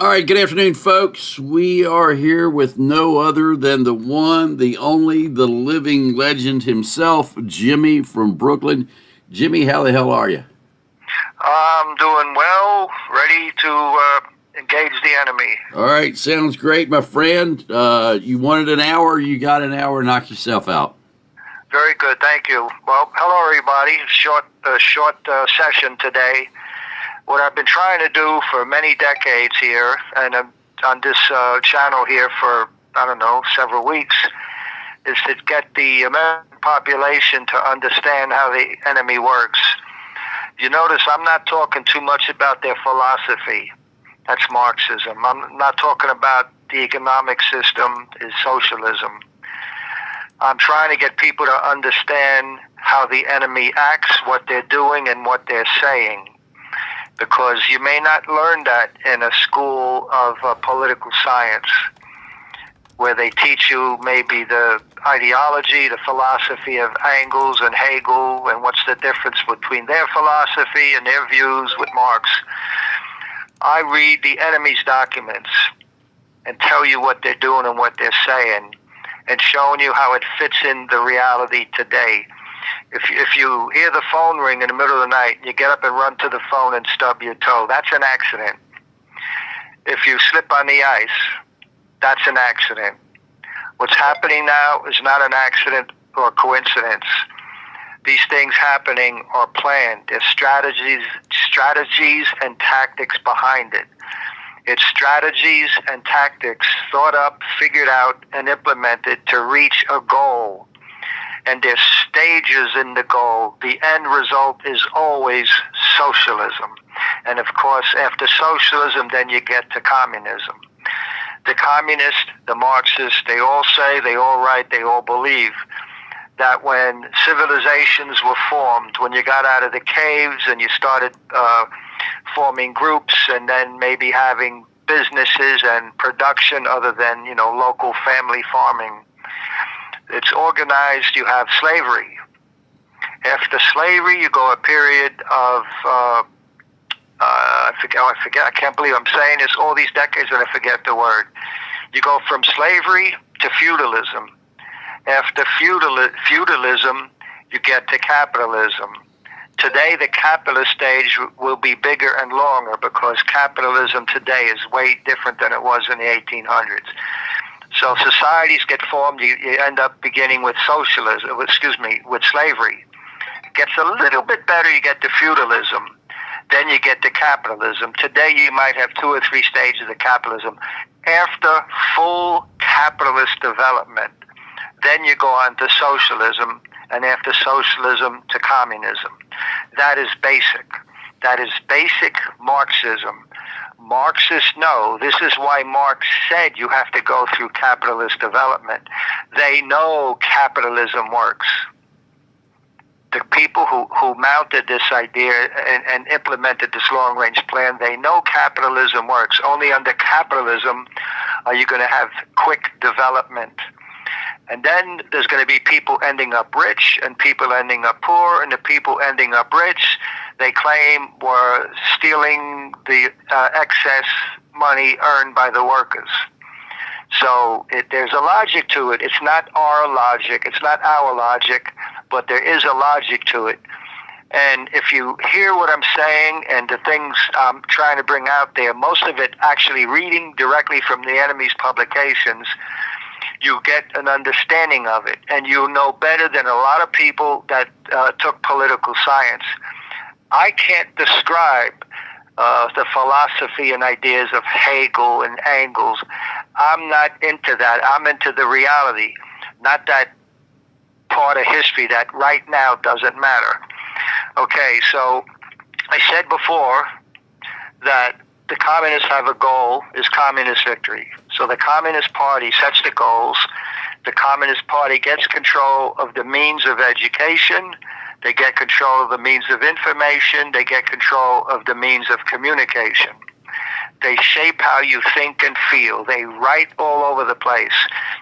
All right, good afternoon, folks. We are here with no other than the one, the only, the living legend himself, Jimmy from Brooklyn. Jimmy, how the hell are you? I'm doing well, ready to engage the enemy. All right, sounds great, my friend. You wanted an hour, you got an hour, knock yourself out. Very good, thank you. Well, hello everybody. Short session today. What I've been trying to do for many decades here, and I'm on this channel here for, I don't know, several weeks, is to get the American population to understand how the enemy works. You notice I'm not talking too much about their philosophy. That's Marxism. I'm not talking about the economic system is socialism. I'm trying to get people to understand how the enemy acts, what they're doing, and what they're saying. Because you may not learn that in a school of political science, where they teach you maybe the ideology, the philosophy of Engels and Hegel, and what's the difference between their philosophy and their views with Marx. I read the enemy's documents and tell you what they're doing and what they're saying, and showing you how it fits in the reality today. If you hear the phone ring in the middle of the night, you get up and run to the phone and stub your toe, that's an accident. If you slip on the ice, that's an accident. What's happening now is not an accident or coincidence. These things happening are planned. There's strategies and tactics behind it. It's strategies and tactics thought up, figured out, and implemented to reach a goal. And there's stages in the goal. The end result is always socialism. And of course, after socialism, then you get to communism. The communists, the Marxists, they all say, they all write, they all believe that when civilizations were formed, when you got out of the caves and you started forming groups and then maybe having businesses and production other than, local family farming, it's organized, you have slavery. After slavery, you go a period of, I forget, I can't believe I'm saying this, all these decades and I forget the word. You go from slavery to feudalism. After feudalism, you get to capitalism. Today, the capitalist stage will be bigger and longer because capitalism today is way different than it was in the 1800s. So societies get formed, you end up beginning with with slavery. It gets a little bit better, you get to feudalism. Then you get to capitalism. Today you might have 2 or 3 stages of capitalism. After full capitalist development, then you go on to socialism, and after socialism to communism. That is basic. That is basic Marxism. Marxists know, this is why Marx said you have to go through capitalist development. They know capitalism works. The people who mounted this idea and implemented this long-range plan, they know capitalism works. Only under capitalism are you going to have quick development. And then there's going to be people ending up rich and people ending up poor, and the people ending up rich, they claim, were stealing the excess money earned by the workers. So there's a logic to it. It's not our logic. It's not our logic, but there is a logic to it. And if you hear what I'm saying and the things I'm trying to bring out there, most of it actually reading directly from the enemy's publications, you get an understanding of it. And you know better than a lot of people that took political science. I can't describe the philosophy and ideas of Hegel and Engels. I'm not into that. I'm into the reality, not that part of history that right now doesn't matter. Okay, so I said before that the communists have a goal, is communist victory. So the Communist Party sets the goals. The Communist Party gets control of the means of education. They get control of the means of information. They get control of the means of communication. They shape how you think and feel. They write all over the place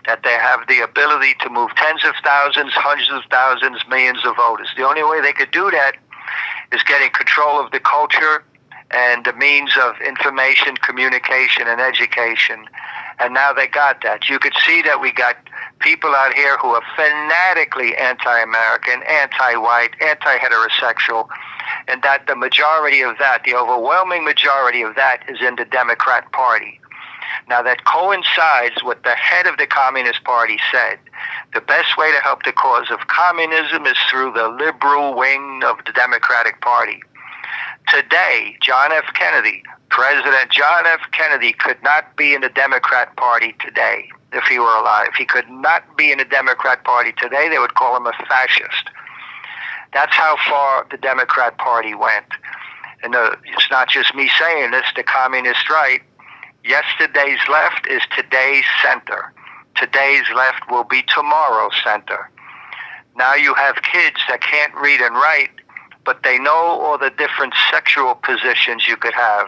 that they have the ability to move tens of thousands, hundreds of thousands, millions of voters. The only way they could do that is getting control of the culture and the means of information, communication, and education. And now they got that. You could see that we got people out here who are fanatically anti-American, anti-white, anti-heterosexual, and that the majority of that, the overwhelming majority of that, is in the Democrat Party. Now that coincides with the head of the Communist Party said. The best way to help the cause of communism is through the liberal wing of the Democratic Party. Today, President John F. Kennedy could not be in the Democrat Party today if he were alive. He could not be in the Democrat Party today. They would call him a fascist. That's how far the Democrat Party went. And it's not just me saying this, the communist right. Yesterday's left is today's center. Today's left will be tomorrow's center. Now you have kids that can't read and write, but they know all the different sexual positions you could have.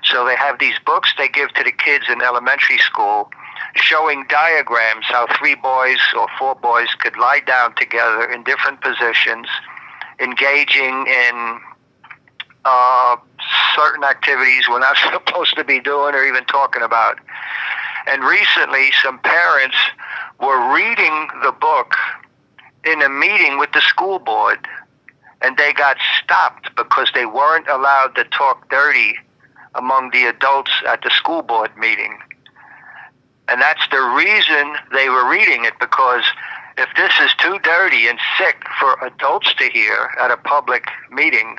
So they have these books they give to the kids in elementary school showing diagrams how 3 boys or 4 boys could lie down together in different positions, engaging in certain activities we're not supposed to be doing or even talking about. And recently, some parents were reading the book in a meeting with the school board, and they got stopped because they weren't allowed to talk dirty among the adults at the school board meeting. And that's the reason they were reading it, because if this is too dirty and sick for adults to hear at a public meeting,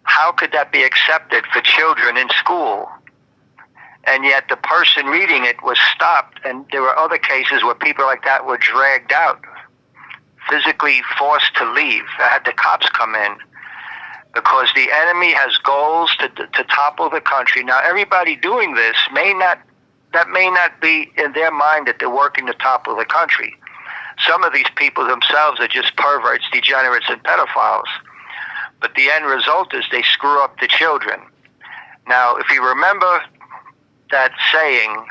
how could that be accepted for children in school? And yet the person reading it was stopped, and there were other cases where people like that were dragged out, physically forced to leave. They had the cops come in because the enemy has goals to topple the country. Now, everybody doing this may not be in their mind that they're working to topple the country. Some of these people themselves are just perverts, degenerates, and pedophiles. But the end result is they screw up the children. Now, if you remember that saying,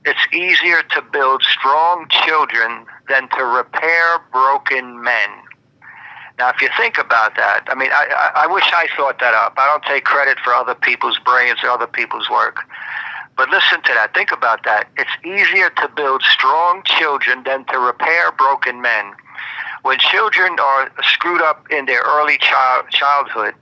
it's easier to build strong children than to repair broken men. Now, if you think about that, I mean, I wish I thought that up. I don't take credit for other people's brains or other people's work. But listen to that. Think about that. It's easier to build strong children than to repair broken men. When children are screwed up in their early childhood,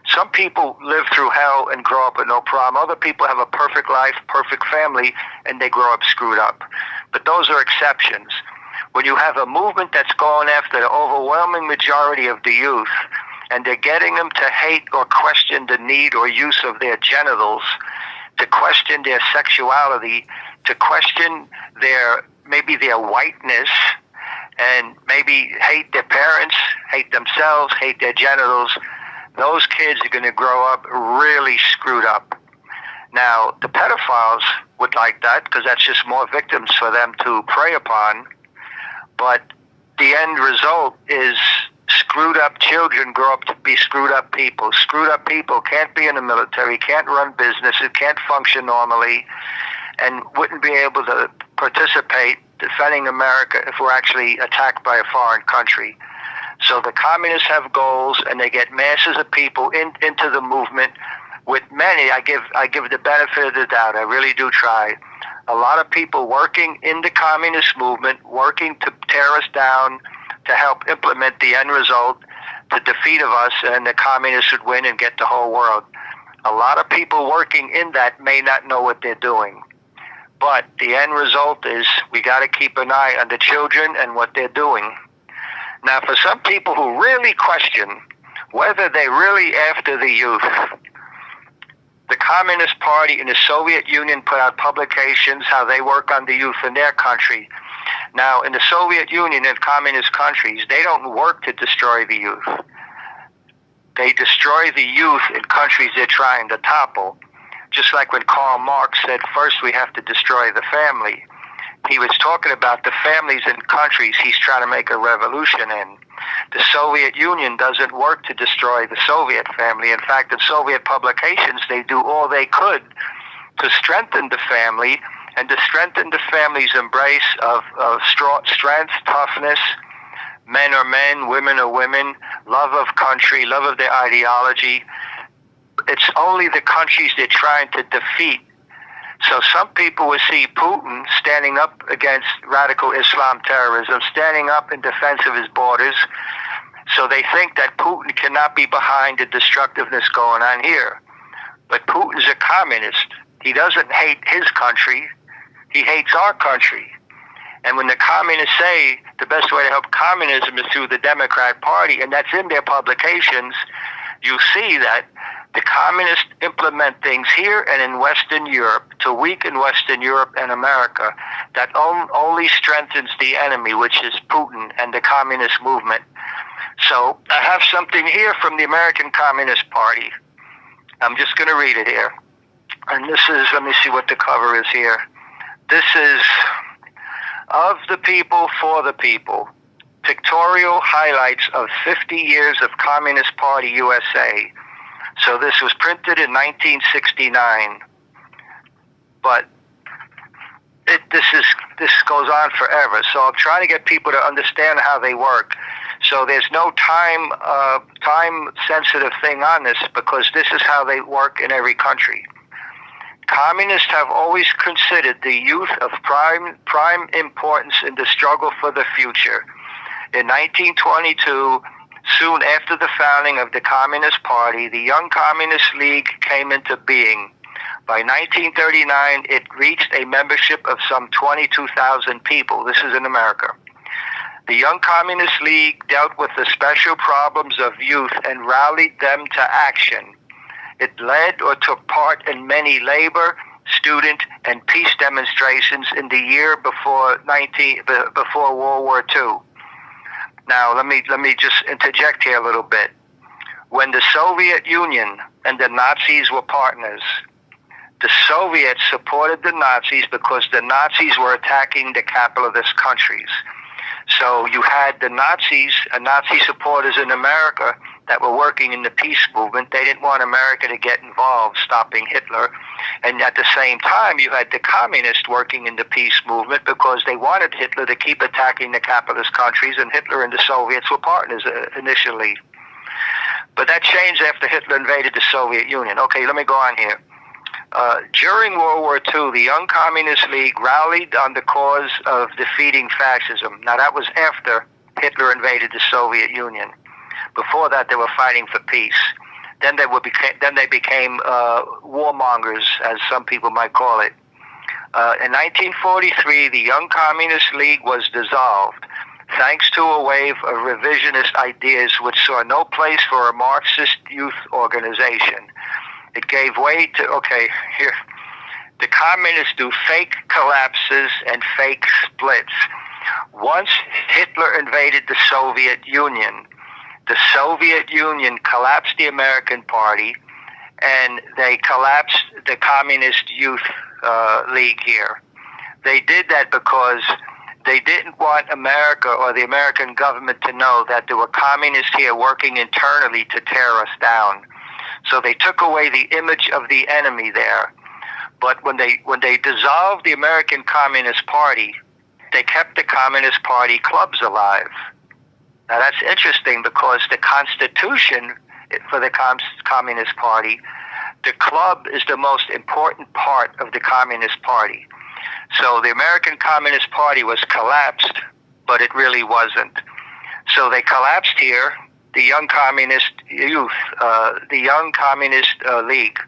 some people live through hell and grow up with no problem. Other people have a perfect life, perfect family, and they grow up screwed up. But those are exceptions. When you have a movement that's going after the overwhelming majority of the youth, and they're getting them to hate or question the need or use of their genitals, to question their sexuality, to question maybe their whiteness, and maybe hate their parents, hate themselves, hate their genitals, those kids are going to grow up really screwed up. Now, the pedophiles would like that because that's just more victims for them to prey upon. But the end result is screwed up children grow up to be screwed up people. Screwed up people can't be in the military, can't run businesses, can't function normally, and wouldn't be able to participate defending America if we're actually attacked by a foreign country. So the communists have goals, and they get masses of people into the movement. With many, I give the benefit of the doubt. I really do try. A lot of people working in the communist movement, working to tear us down, to help implement the end result, the defeat of us, and the communists would win and get the whole world. A lot of people working in that may not know what they're doing. But the end result is we got to keep an eye on the children and what they're doing. Now, for some people who really question whether they're really after the youth, the Communist Party in the Soviet Union put out publications how they work on the youth in their country. Now, in the Soviet Union and communist countries, they don't work to destroy the youth. They destroy the youth in countries they're trying to topple. Just like when Karl Marx said, first we have to destroy the family. He was talking about the families in countries he's trying to make a revolution in. The Soviet Union doesn't work to destroy the Soviet family. In fact, in Soviet publications, they do all they could to strengthen the family and to strengthen the family's embrace of strength, toughness, men are men, women are women, love of country, love of their ideology. it's only the countries they're trying to defeat. So some people will see Putin standing up against radical Islam terrorism, standing up in defense of his borders. So they think that Putin cannot be behind the destructiveness going on here. But Putin's a communist. He doesn't hate his country. He hates our country. And when the communists say the best way to help communism is through the Democrat Party, and that's in their publications, you see that the communists implement things here and in Western Europe to weaken Western Europe and America. That only strengthens the enemy, which is Putin and the communist movement. So I have something here from the American Communist Party. I'm just going to read it here. And this is, let me see what the cover is here. This is Of the People, for the People. Pictorial highlights of 50 years of Communist Party USA. So this was printed in 1969. But this goes on forever. So I'm trying to get people to understand how they work. So there's no time-sensitive thing on this, because this is how they work in every country. Communists have always considered the youth of prime importance in the struggle for the future. In 1922, soon after the founding of the Communist Party, the Young Communist League came into being. By 1939, it reached a membership of some 22,000 people. This is in America. The Young Communist League dealt with the special problems of youth and rallied them to action. It led or took part in many labor, student, and peace demonstrations in the year before World War II. Now, let me just interject here a little bit. When the Soviet Union and the Nazis were partners, the Soviets supported the Nazis because the Nazis were attacking the capitalist countries. So you had the Nazis and Nazi supporters in America that were working in the peace movement. They didn't want America to get involved, stopping Hitler. And at the same time, you had the communists working in the peace movement because they wanted Hitler to keep attacking the capitalist countries, and Hitler and the Soviets were partners initially. But that changed after Hitler invaded the Soviet Union. Okay, let me go on here. During World War II, the Young Communist League rallied on the cause of defeating fascism. Now, that was after Hitler invaded the Soviet Union. Before that, they were fighting for peace. Then they became warmongers, as some people might call it. In 1943, the Young Communist League was dissolved, thanks to a wave of revisionist ideas which saw no place for a Marxist youth organization. It gave way to, okay, here, the communists do fake collapses and fake splits. Once Hitler invaded the Soviet Union collapsed the American Party, and they collapsed the Communist Youth League here. They did that because they didn't want America or the American government to know that there were communists here working internally to tear us down. So they took away the image of the enemy there. But when they dissolved the American Communist Party, they kept the Communist Party clubs alive. Now that's interesting, because the Constitution for the Communist Party, the club is the most important part of the Communist Party. So the American Communist Party was collapsed, but it really wasn't. So they collapsed here, the Young Communist Youth, the Young Communist League.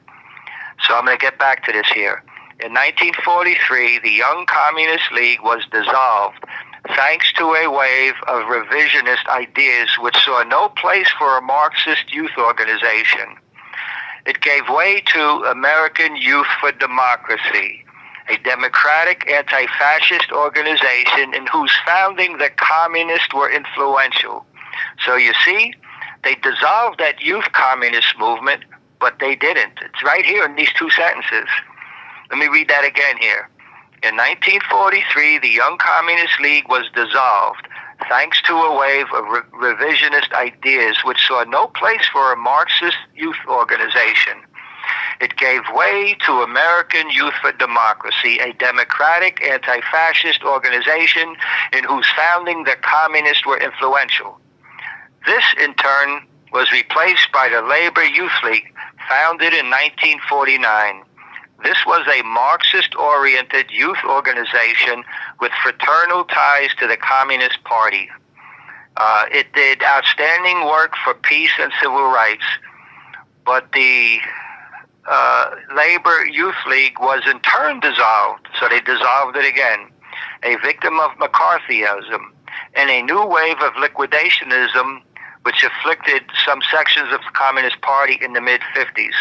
So I'm going to get back to this here. In 1943, the Young Communist League was dissolved, thanks to a wave of revisionist ideas which saw no place for a Marxist youth organization. It gave way to American Youth for Democracy, a democratic anti-fascist organization in whose founding the communists were influential. So you see, they dissolved that youth communist movement, but they didn't. It's right here in these two sentences. Let me read that again here. In 1943, the Young Communist League was dissolved, thanks to a wave of revisionist ideas which saw no place for a Marxist youth organization. It gave way to American Youth for Democracy, a democratic anti-fascist organization in whose founding the communists were influential. This, in turn, was replaced by the Labor Youth League, founded in 1949. This was a Marxist-oriented youth organization with fraternal ties to the Communist Party. It did outstanding work for peace and civil rights, but the Labor Youth League was in turn dissolved, so they dissolved it again. A victim of McCarthyism and a new wave of liquidationism which afflicted some sections of the Communist Party in the mid-50s.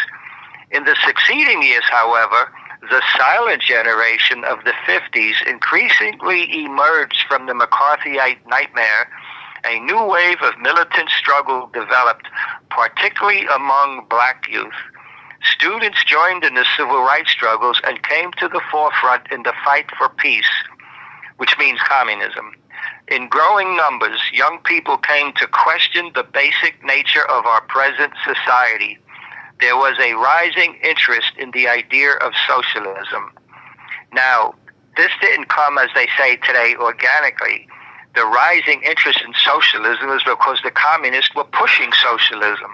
In the succeeding years, however, the silent generation of the 50s increasingly emerged from the McCarthyite nightmare. A new wave of militant struggle developed, particularly among black youth. Students joined in the civil rights struggles and came to the forefront in the fight for peace, which means communism. In growing numbers, young people came to question the basic nature of our present society. There was a rising interest in the idea of socialism. Now, this didn't come, as they say today, organically. The rising interest in socialism is because the communists were pushing socialism.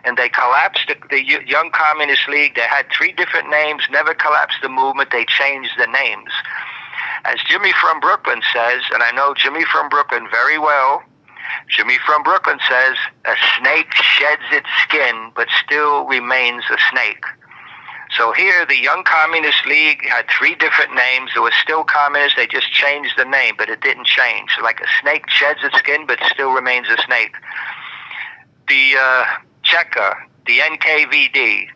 And they collapsed the Young Communist League. They had 3 different names, never collapsed the movement. They changed the names. As Jimmy from Brooklyn says, and I know Jimmy from Brooklyn very well, Jimmy from Brooklyn says, a snake sheds its skin, but still remains a snake. So here, the Young Communist League had 3 different names. It was still communist. They just changed the name, but it didn't change. So like a snake sheds its skin, but still remains a snake. The Cheka, the NKVD,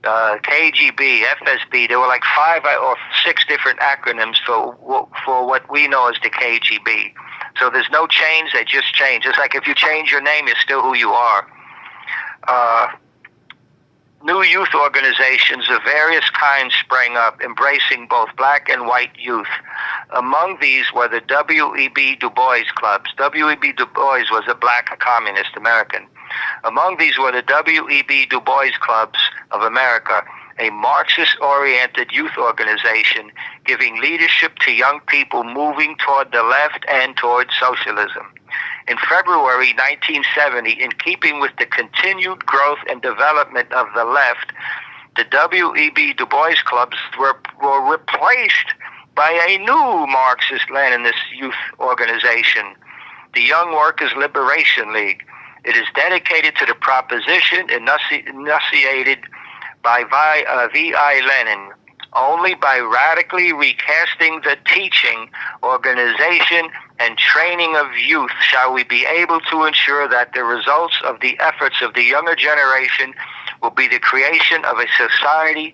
KGB, FSB, there were like 5 or 6 different acronyms for what we know as the KGB. So there's no change, they just change. It's like if you change your name, you're still who you are. New youth organizations of various kinds sprang up, embracing both black and white youth. Among these were the W.E.B. Du Bois clubs. W.E.B. Du Bois was a black communist American. Among these were the W.E.B. Du Bois Clubs of America, a Marxist-oriented youth organization giving leadership to young people moving toward the left and toward socialism. In February 1970, in keeping with the continued growth and development of the left, the W.E.B. Du Bois Clubs were replaced by a new Marxist-Leninist youth organization, the Young Workers' Liberation League. It is dedicated to the proposition enunciated by V.I. Lenin. Only by radically recasting the teaching, organization, and training of youth shall we be able to ensure that the results of the efforts of the younger generation will be the creation of a society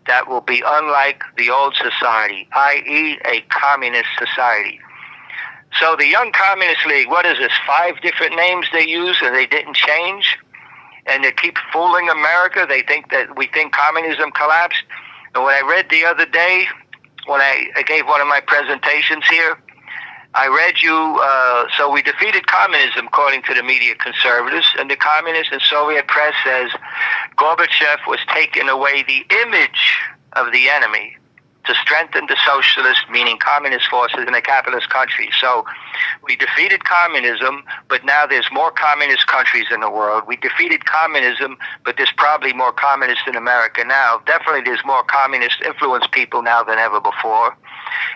that will be unlike the old society, i.e. a communist society. So the Young Communist League, what is this, 5 different names they use and they didn't change? And they keep fooling America. They think that we think communism collapsed. And what I read the other day, when I gave one of my presentations here, I read you, so we defeated communism, according to the media conservatives, and the communist and Soviet press says Gorbachev was taking away the image of the enemy to strengthen the socialist, meaning communist forces in a capitalist country. So we defeated communism, but now there's more communist countries in the world. We defeated communism, but there's probably more communists in America now. Definitely there's more communist influenced people now than ever before.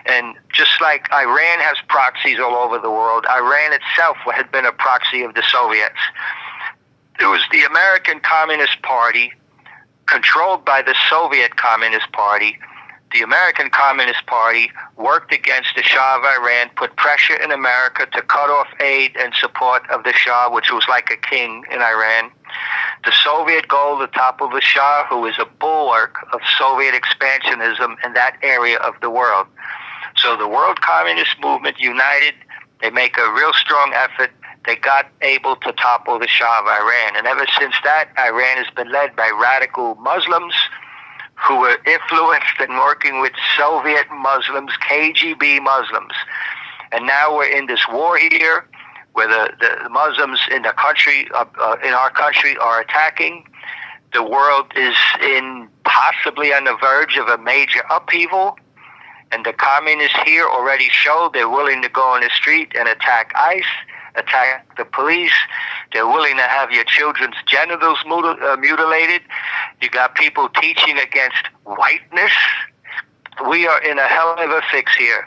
And just like Iran has proxies all over the world, Iran itself had been a proxy of the Soviets. There was the American Communist Party, controlled by the Soviet Communist Party. The American Communist Party worked against the Shah of Iran, put pressure in America to cut off aid and support of the Shah, which was like a king in Iran. The Soviet goal to topple the Shah, who is a bulwark of Soviet expansionism in that area of the world. So the World Communist Movement united, they make a real strong effort. They got able to topple the Shah of Iran. And ever since that, Iran has been led by radical Muslims who were influenced and working with Soviet Muslims, KGB Muslims. And now we're in this war here where the Muslims in the country, in our country, are attacking. The world is possibly on the verge of a major upheaval. And the communists here already showed they're willing to go on the street and attack ICE. attack the police. They're willing to have your children's genitals mutilated. You got people teaching against whiteness. We are in a hell of a fix here.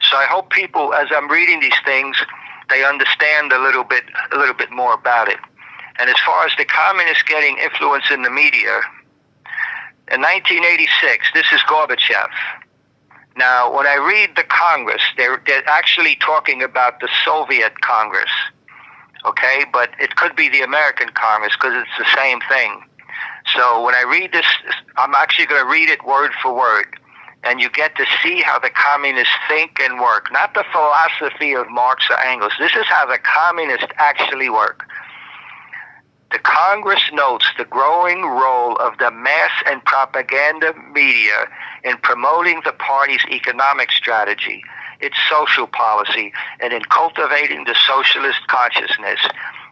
So I hope people, as I'm reading these things, they understand a little bit more about it. And as far as the communists getting influence in the media, in 1986, this is Gorbachev. Now, when I read the Congress, they're actually talking about the Soviet Congress, okay? But it could be the American Congress because it's the same thing. So when I read this, I'm actually going to read it word for word. And you get to see how the communists think and work. Not the philosophy of Marx or Engels. This is how the communists actually work. The Congress notes the growing role of the mass and propaganda media in promoting the party's economic strategy, its social policy, and in cultivating the socialist consciousness.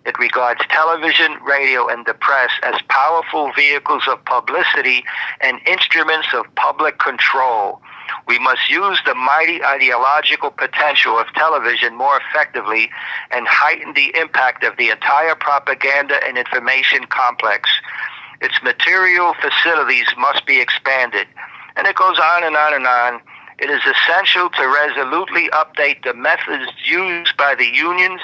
It regards television, radio, and the press as powerful vehicles of publicity and instruments of public control. We must use the mighty ideological potential of television more effectively and heighten the impact of the entire propaganda and information complex. Its material facilities must be expanded. And it goes on and on and on. It is essential to resolutely update the methods used by the unions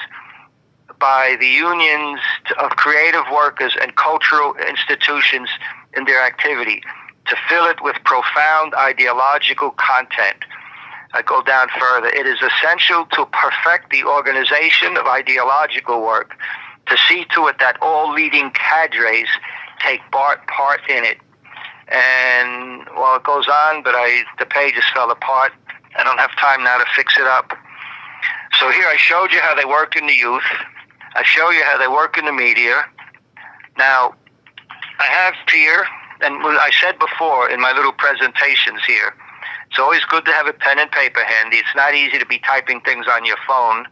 of creative workers and cultural institutions in their activity, to fill it with profound ideological content. I go down further. It is essential to perfect the organization of ideological work, to see to it that all leading cadres take part in it. And, well, it goes on, but the pages fell apart. I don't have time now to fix it up. So here I showed you how they work in the youth. I show you how they work in the media. Now, I have here, and I said before in my little presentations here, it's always good to have a pen and paper handy. It's not easy to be typing things on your phone,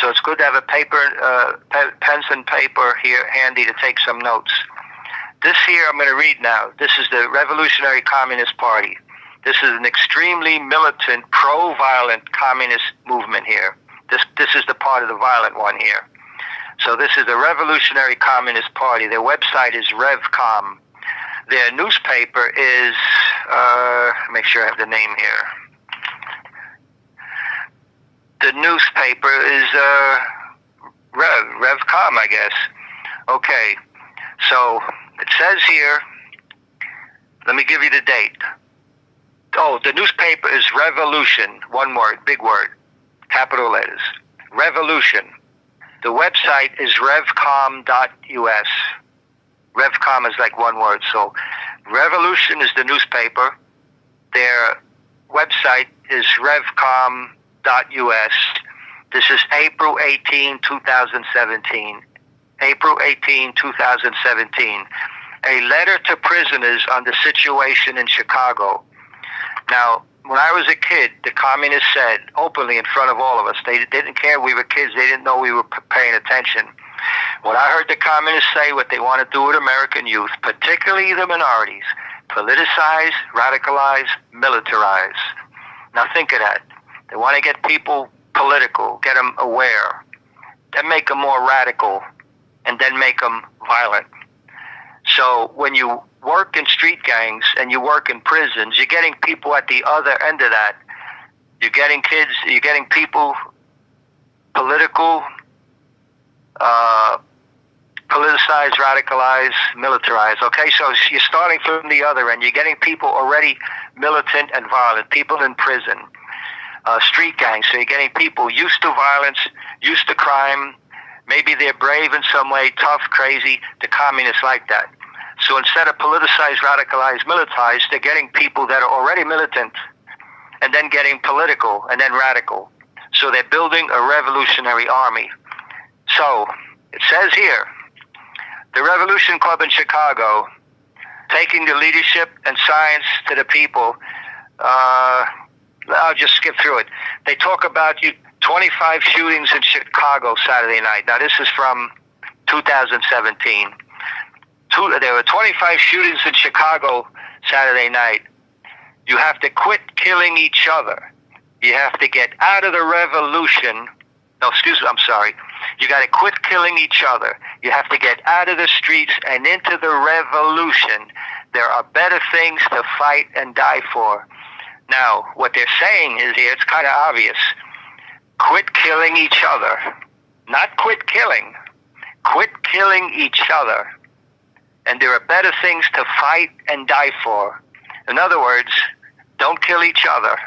so it's good to have a pens and paper here handy to take some notes. This here I'm going to read now. This is the Revolutionary Communist Party. This is an extremely militant, pro-violent communist movement here. This is the part of the violent one here. So this is the Revolutionary Communist Party. Their website is RevCom. Their newspaper is, make sure I have the name here. The newspaper is RevCom, I guess. Okay, so it says here, let me give you the date. Oh, the newspaper is Revolution, one word, big word, capital letters, Revolution. The website is revcom.us. Revcom is like one word. So Revolution is the newspaper. Their website is revcom.us. This is April 18, 2017. April 18, 2017. A letter to prisoners on the situation in Chicago. Now, when I was a kid, the communists said openly in front of all of us, they didn't care we were kids, they didn't know we were paying attention. When I heard the communists say what they want to do with American youth, particularly the minorities, politicize, radicalize, militarize. Now think of that. They want to get people political, get them aware, then make them more radical, and then make them violent. So when you work in street gangs and you work in prisons, you're getting people at the other end of that. You're getting kids, you're getting people political, politicized, radicalized, militarized. Okay, so you're starting from the other end. You're getting people already militant and violent, people in prison, street gangs. So you're getting people used to violence, used to crime. Maybe they're brave in some way, tough, crazy. The communists like that. So instead of politicized, radicalized, militarized, they're getting people that are already militant and then getting political and then radical. So they're building a revolutionary army. So it says here, the Revolution Club in Chicago, taking the leadership and science to the people. I'll just skip through it. They talk about 25 shootings in Chicago Saturday night. Now this is from 2017. There were 25 shootings in Chicago Saturday night. You have to quit killing each other. You have to get out of the revolution No, excuse me, I'm sorry. You got to quit killing each other. You have to get out of the streets and into the revolution. There are better things to fight and die for. Now, what they're saying is here, it's kind of obvious. Quit killing each other. Not quit killing. Quit killing each other. And there are better things to fight and die for. In other words, don't kill each other.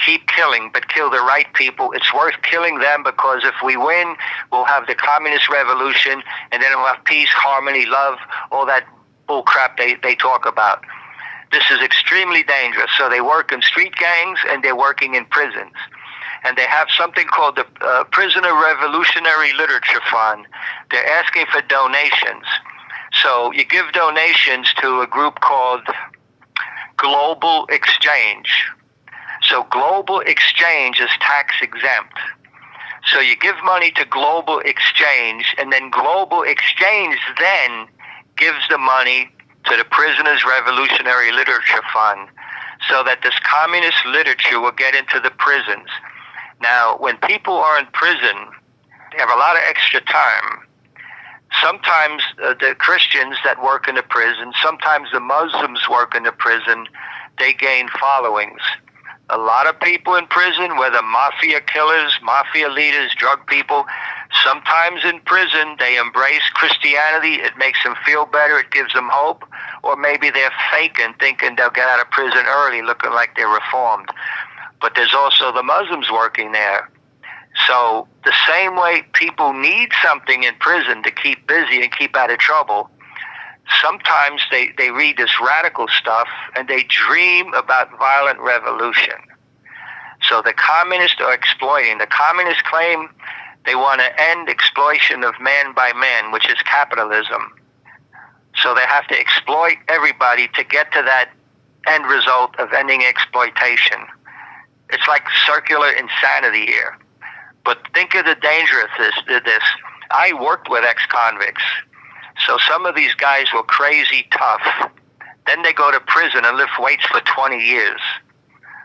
Keep killing, but kill the right people. It's worth killing them because if we win, we'll have the communist revolution, and then we'll have peace, harmony, love, all that bull crap they talk about. This is extremely dangerous. So they work in street gangs, and they're working in prisons. And they have something called the Prisoner Revolutionary Literature Fund. They're asking for donations. So you give donations to a group called Global Exchange. So Global Exchange is tax exempt. So you give money to Global Exchange, and then Global Exchange then gives the money to the Prisoners Revolutionary Literature Fund so that this communist literature will get into the prisons. Now, when people are in prison, they have a lot of extra time. Sometimes the Christians that work in the prison, sometimes the Muslims work in the prison, they gain followings. A lot of people in prison, whether mafia killers, mafia leaders, drug people, sometimes in prison they embrace Christianity. It makes them feel better. It gives them hope. Or maybe they're faking, thinking they'll get out of prison early, looking like they're reformed. But there's also the Muslims working there. So the same way people need something in prison to keep busy and keep out of trouble, sometimes they read this radical stuff and they dream about violent revolution. So the communists are exploiting. The communists claim they want to end exploitation of man by man, which is capitalism. So they have to exploit everybody to get to that end result of ending exploitation. It's like circular insanity here. But think of the danger of this. I worked with ex-convicts. So some of these guys were crazy tough. Then they go to prison and lift weights for 20 years.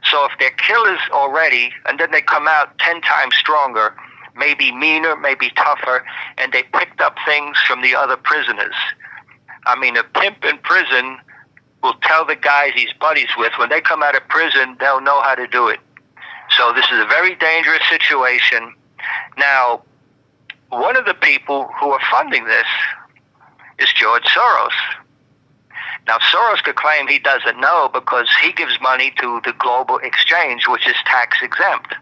So if they're killers already, and then they come out 10 times stronger, maybe meaner, maybe tougher, and they picked up things from the other prisoners. I mean, a pimp in prison will tell the guys he's buddies with, when they come out of prison, they'll know how to do it. So this is a very dangerous situation. Now, one of the people who are funding this is George Soros. Now, Soros could claim he doesn't know because he gives money to the Global Exchange, which is tax exempt.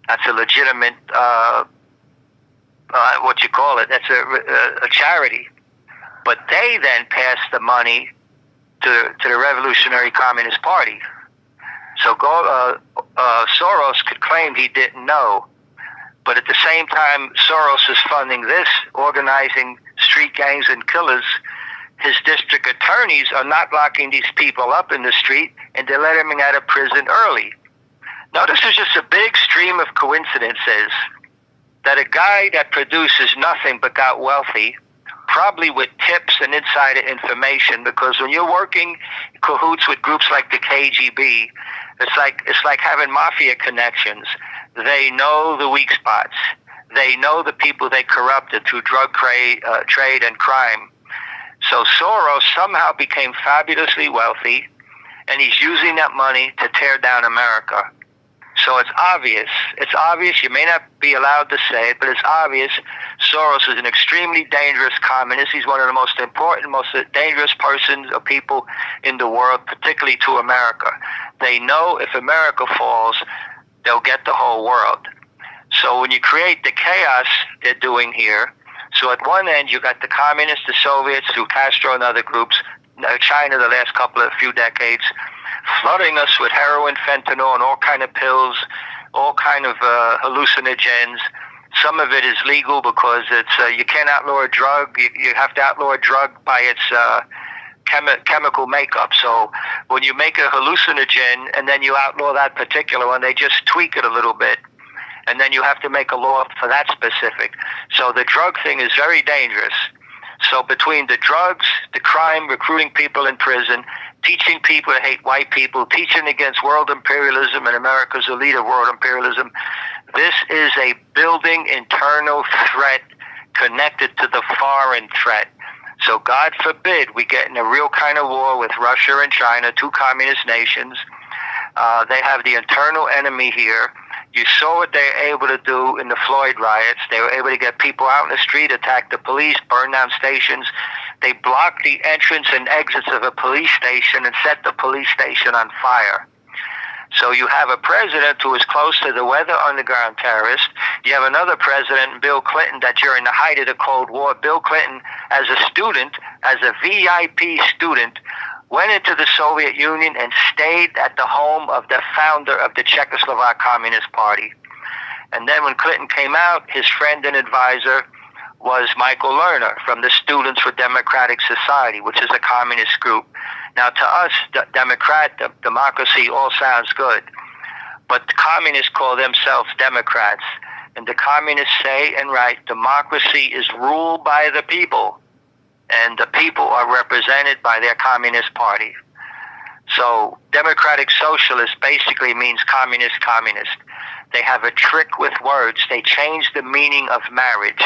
That's a legitimate, that's a charity. But they then pass the money to the Revolutionary Communist Party. So Soros could claim he didn't know. But at the same time, Soros is funding this, organizing street gangs and killers. His district attorneys are not locking these people up in the street, and they're letting them out of prison early. Now, this is just a big stream of coincidences that a guy that produces nothing but got wealthy, probably with tips and insider information, because when you're working in cahoots with groups like the KGB, it's like having mafia connections. They know the weak spots. They know the people they corrupted through drug trade and crime. So Soros somehow became fabulously wealthy, and he's using that money to tear down America. So it's obvious. It's obvious. You may not be allowed to say it, but it's obvious. Soros is an extremely dangerous communist. He's one of the most important, most dangerous persons or people in the world, particularly to America. They know if America falls, they'll get the whole world. So when you create the chaos they're doing here, so at one end you got the communists, the Soviets, through Castro and other groups, China the last few decades, flooding us with heroin, fentanyl, and all kind of pills, all kind of hallucinogens. Some of it is legal because it's you can't outlaw a drug. You have to outlaw a drug by its chemical makeup. So when you make a hallucinogen and then you outlaw that particular one, they just tweak it a little bit. And then you have to make a law for that specific. So the drug thing is very dangerous. So between the drugs, the crime, recruiting people in prison, teaching people to hate white people, teaching against world imperialism, and America's the leader of world imperialism, This is a building internal threat connected to the foreign threat. So God forbid we get in a real kind of war with Russia and China, two communist nations. They have the internal enemy here. You saw what they were able to do in the Floyd riots. They were able to get people out in the street, attack the police, burn down stations. They blocked the entrance and exits of a police station and set the police station on fire. So you have a president who is close to the weather underground terrorist. You have another president, Bill Clinton, that during the height of the Cold War, Bill Clinton, as a student, as a VIP student, went into the Soviet Union and stayed at the home of the founder of the Czechoslovak Communist Party. And then when Clinton came out, his friend and advisor was Michael Lerner from the Students for Democratic Society, which is a communist group. Now, to us, democracy all sounds good, but the communists call themselves Democrats. And the communists say and write, democracy is ruled by the people, and the people are represented by their communist party. So democratic socialist basically means communist. They have a trick with words. They change the meaning of marriage.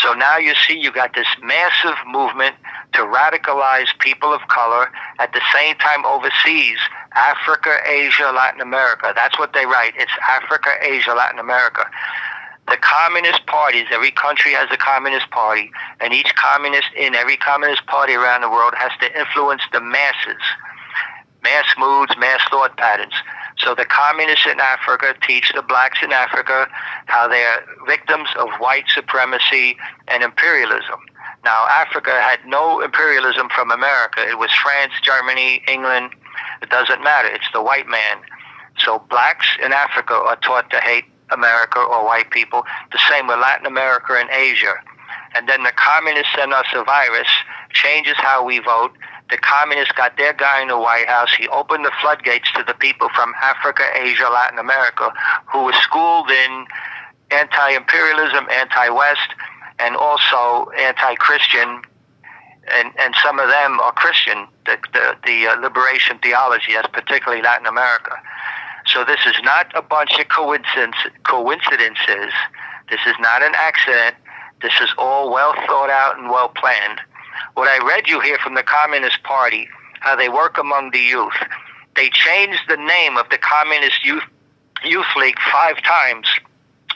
So now you see you got this massive movement to radicalize people of color. At the same time overseas, Africa, Asia, Latin America. That's what they write. It's Africa, Asia, Latin America. The communist parties, every country has a communist party, and each communist in every communist party around the world has to influence the masses, mass moods, mass thought patterns. So the communists in Africa teach the blacks in Africa how they are victims of white supremacy and imperialism. Now, Africa had no imperialism from America. It was France, Germany, England. It doesn't matter. It's the white man. So blacks in Africa are taught to hate America or white people. The same with Latin America and Asia. And then the communists send us a virus, changes how we vote. The communists got their guy in the White House. He opened the floodgates to the people from Africa, Asia, Latin America, who were schooled in anti-imperialism, anti-West, and also anti-Christian, and some of them are Christian, the liberation theology, that's particularly Latin America. So this is not a bunch of coincidences. This is not an accident. This is all well thought out and well planned. What I read you here from the Communist Party, how they work among the youth. They changed the name of the Communist Youth League 5 times,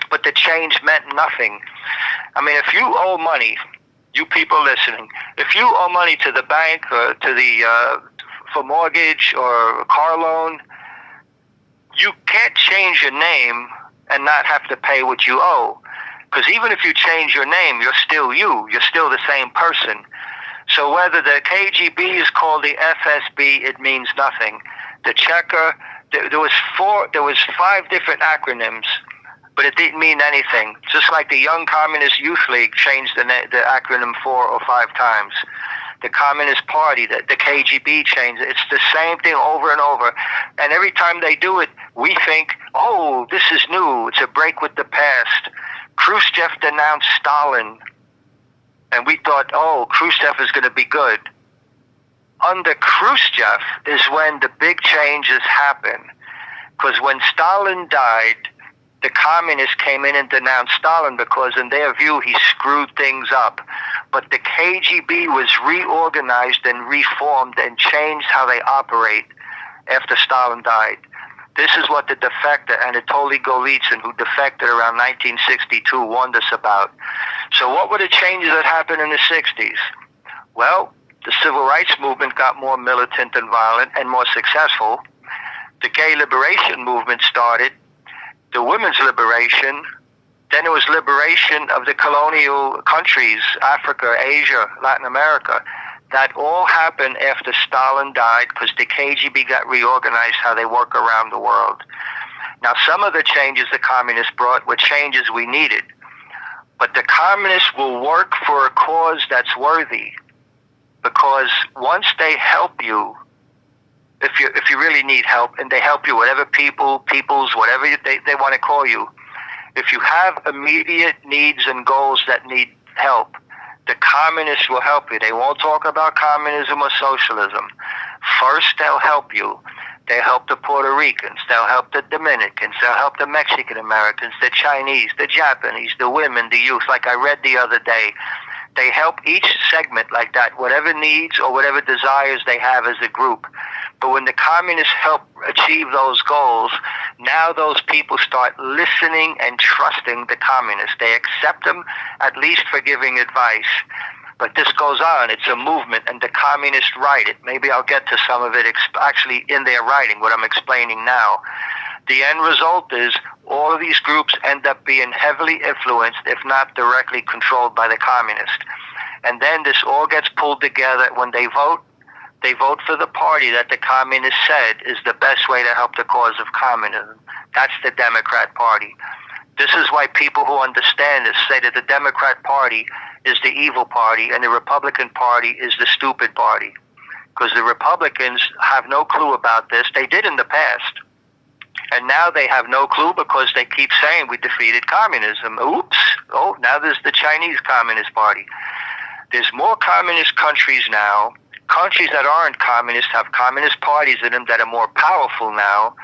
but the change meant nothing. I mean, if you owe money, you people listening, if you owe money to the bank or to the for mortgage or a car loan, you can't change your name and not have to pay what you owe. Because even if you change your name, you're still you. You're still the same person. So whether the KGB is called the FSB, it means nothing. The Checker, there was 5 different acronyms, but it didn't mean anything. Just like the Young Communist Youth League changed the acronym 4 or 5 times. The Communist Party, the KGB changed it. It's the same thing over and over. And every time they do it, we think, oh, this is new. It's a break with the past. Khrushchev denounced Stalin. And we thought, oh, Khrushchev is going to be good. Under Khrushchev is when the big changes happen. Because when Stalin died, the communists came in and denounced Stalin because in their view he screwed things up. But the KGB was reorganized and reformed and changed how they operate after Stalin died. This is what the defector, Anatoly Golitsyn, who defected around 1962, warned us about. So what were the changes that happened in the 60s? Well, the civil rights movement got more militant and violent and more successful. The gay liberation movement started. The women's liberation. Then it was liberation of the colonial countries, Africa, Asia, Latin America. That all happened after Stalin died because the KGB got reorganized how they work around the world. Now, some of the changes the communists brought were changes we needed. But the communists will work for a cause that's worthy, because once they help you, if you really need help, and they help you, whatever peoples, whatever they want to call you, if you have immediate needs and goals that need help, the communists will help you. They won't talk about communism or socialism. First, they'll help you. They help the Puerto Ricans. They'll help the Dominicans. They'll help the Mexican Americans, the Chinese, the Japanese, the women, the youth. Like I read the other day, they help each segment like that, whatever needs or whatever desires they have as a group. But when the communists help achieve those goals, now those people start listening and trusting the communists. They accept them, at least for giving advice. But this goes on. It's a movement, and the communists write it. Maybe I'll get to some of it actually in their writing, what I'm explaining now. The end result is all of these groups end up being heavily influenced, if not directly controlled by the communists. And then this all gets pulled together. When they vote for the party that the communists said is the best way to help the cause of communism. That's the Democrat Party. This is why people who understand this say that the Democrat Party is the evil party and the Republican Party is the stupid party. Because the Republicans have no clue about this. They did in the past. And now they have no clue because they keep saying we defeated communism. Oops. Oh, now there's the Chinese Communist Party. There's more communist countries now. Countries that aren't communist have communist parties in them that are more powerful now.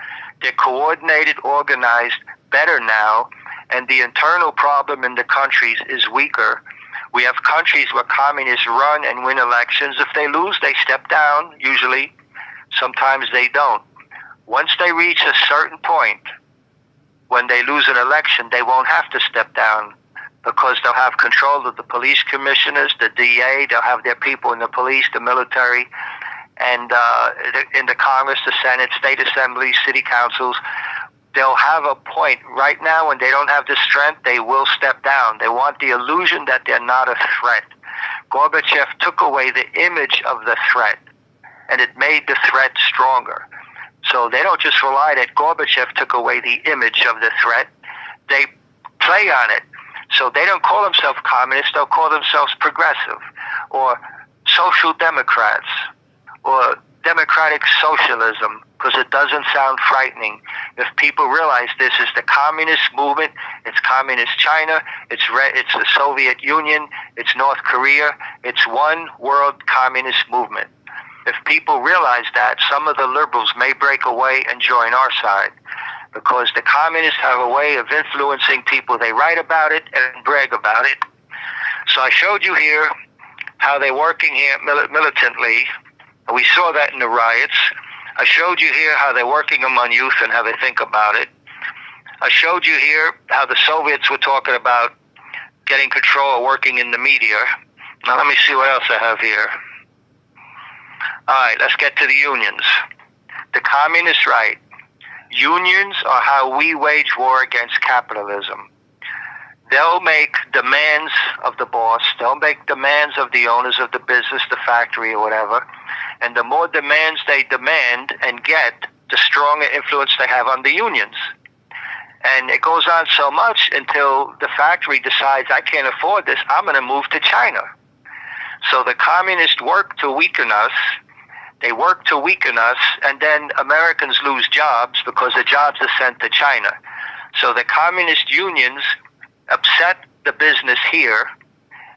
They're coordinated, organized, better now. And the internal problem in the countries is weaker. We have countries where communists run and win elections. If they lose, they step down, usually. Sometimes they don't. Once they reach a certain point, when they lose an election, they won't have to step down because they'll have control of the police commissioners, the DA, they'll have their people in the police, the military, and in the Congress, the Senate, state assemblies, city councils. They'll have a point. Right now, when they don't have the strength, they will step down. They want the illusion that they're not a threat. Gorbachev took away the image of the threat, and it made the threat stronger. So they don't just rely that Gorbachev took away the image of the threat. They play on it. So they don't call themselves communists. They'll call themselves progressive or social democrats or democratic socialism, because it doesn't sound frightening. If people realize this is the communist movement, it's communist China, it's the Soviet Union, it's North Korea, it's one world communist movement. If people realize that, some of the liberals may break away and join our side, because the communists have a way of influencing people. They write about it and brag about it. So I showed you here how they're working here militantly. We saw that in the riots. I showed you here how they're working among youth and how they think about it. I showed you here how the Soviets were talking about getting control or working in the media. Now let me see what else I have here. All right, let's get to the unions. The communists write, unions are how we wage war against capitalism. They'll make demands of the boss. They'll make demands of the owners of the business, the factory, or whatever. And the more demands they demand and get, the stronger influence they have on the unions. And it goes on so much until the factory decides, I can't afford this, I'm going to move to China. So the communists work to weaken us. They work to weaken us, and then Americans lose jobs because the jobs are sent to China. So the communist unions upset the business here,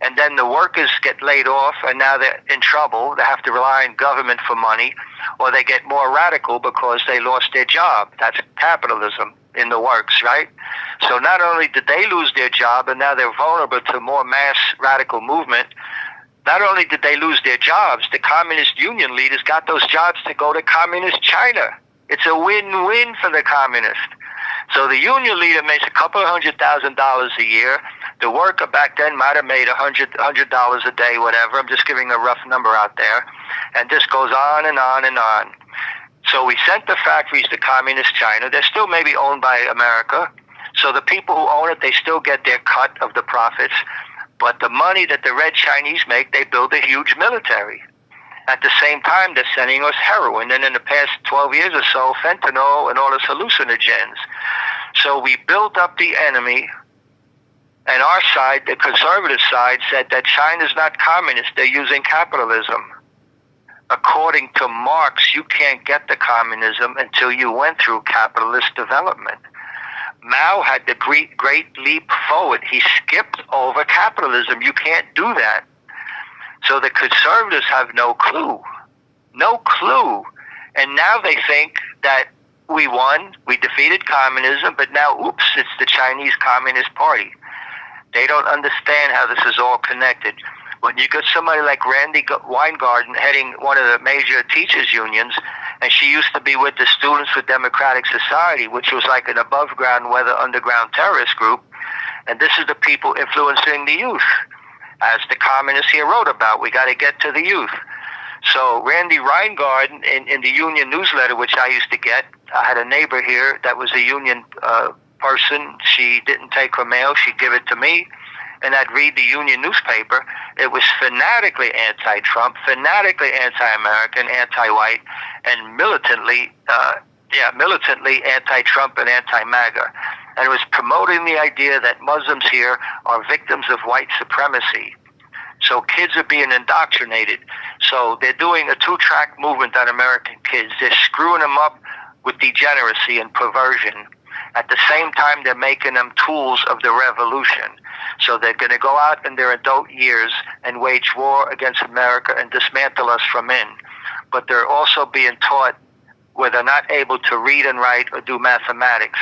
and then the workers get laid off, and now they're in trouble. They have to rely on government for money, or they get more radical because they lost their job. That's capitalism in the works, right? So not only did they lose their job, and now they're vulnerable to more mass radical movement, not only did they lose their jobs, the communist union leaders got those jobs to go to communist China. It's a win-win for the communists. So the union leader makes a couple of $100,000 a year. The worker back then might have made $100 a day, whatever. I'm just giving a rough number out there. And this goes on and on and on. So we sent the factories to communist China. They're still maybe owned by America. So the people who own it, they still get their cut of the profits. But the money that the red Chinese make, they build a huge military. At the same time, they're sending us heroin. And in the past 12 years or so, fentanyl and all this hallucinogens. So we built up the enemy. And our side, the conservative side, said that China's not communist. They're using capitalism. According to Marx, you can't get the communism until you went through capitalist development. Mao had the great leap forward. He skipped over capitalism. You can't do that. So the conservatives have no clue. No clue. And now they think that we won, we defeated communism, but now, oops, it's the Chinese Communist Party. They don't understand how this is all connected. When you get somebody like Randy Weingarten heading one of the major teachers' unions, and she used to be with the Students for Democratic Society, which was like an above-ground, whether underground terrorist group, and this is the people influencing the youth. As the communists here wrote about, we got to get to the youth. So Randy Weingarten, in the union newsletter, which I used to get, I had a neighbor here that was a union person. She didn't take her mail. She'd give it to me, and I'd read the union newspaper. It was fanatically anti-Trump, fanatically anti-American, anti-white, and militantly anti-Trump and anti-MAGA. And it was promoting the idea that Muslims here are victims of white supremacy. So kids are being indoctrinated. So they're doing a two-track movement on American kids. They're screwing them up with degeneracy and perversion. At the same time, they're making them tools of the revolution. So they're going to go out in their adult years and wage war against America and dismantle us from in. But they're also being taught where they're not able to read and write or do mathematics.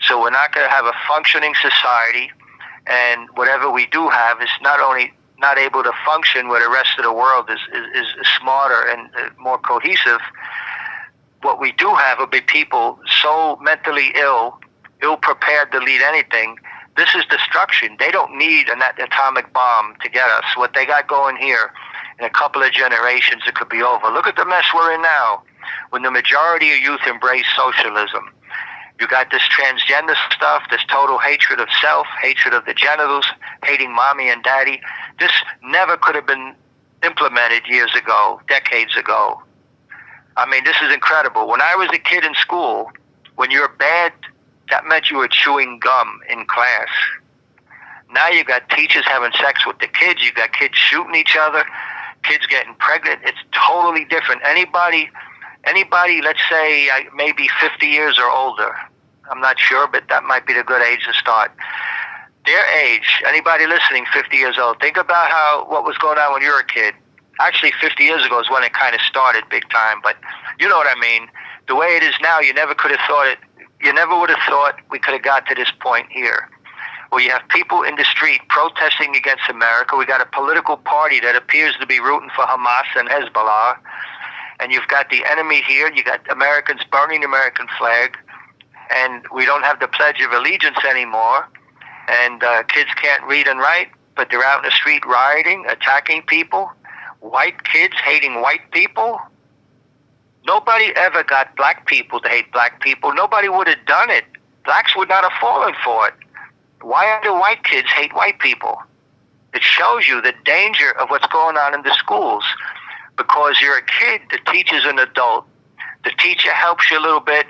So we're not going to have a functioning society, and whatever we do have is not only not able to function where the rest of the world is smarter and more cohesive. What we do have will be people so mentally ill-prepared to lead anything. This is destruction. They don't need an atomic bomb to get us. What they got going here, in a couple of generations, it could be over. Look at the mess we're in now, when the majority of youth embrace socialism. You got this transgender stuff, this total hatred of self, hatred of the genitals, hating mommy and daddy. This never could have been implemented years ago, decades ago. I mean, this is incredible. When I was a kid in school, when you're bad, that meant you were chewing gum in class. Now you got teachers having sex with the kids. You got kids shooting each other, kids getting pregnant. It's totally different. Anybody, let's say maybe 50 years or older, I'm not sure, but that might be the good age to start. Their age, anybody listening 50 years old, think about what was going on when you were a kid. Actually, 50 years ago is when it kind of started big time, but you know what I mean. The way it is now, you never could have thought it. You never would have thought we could have got to this point here, where you have people in the street protesting against America. We got a political party that appears to be rooting for Hamas and Hezbollah. And you've got the enemy here. You got Americans burning the American flag, and we don't have the Pledge of Allegiance anymore. And kids can't read and write, but they're out in the street rioting, attacking people. White kids hating white people. Nobody ever got black people to hate black people. Nobody would have done it. Blacks would not have fallen for it. Why do white kids hate white people? It shows you the danger of what's going on in the schools. Because you're a kid, the teacher's an adult. The teacher helps you a little bit,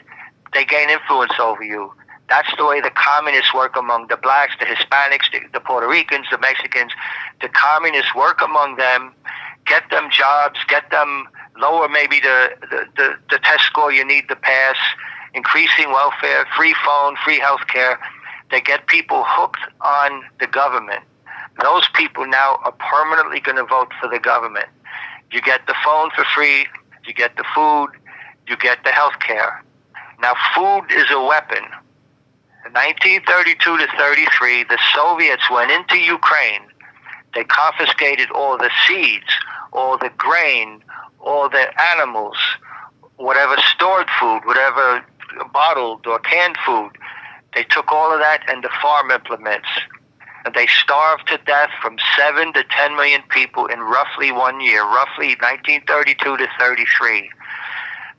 they gain influence over you. That's the way the communists work among the blacks, the Hispanics, the Puerto Ricans, the Mexicans. The communists work among them, get them jobs, get them lower maybe the test score you need to pass, increasing welfare, free phone, free health care. They get people hooked on the government. Those people now are permanently going to vote for the government. You get the phone for free, you get the food, you get the health care. Now, food is a weapon. In 1932 to 33, the Soviets went into Ukraine. They confiscated all the seeds, all the grain, all the animals, whatever stored food, whatever bottled or canned food. They took all of that and the farm implements. And they starved to death from 7 to 10 million people in roughly 1 year, roughly 1932 to 33.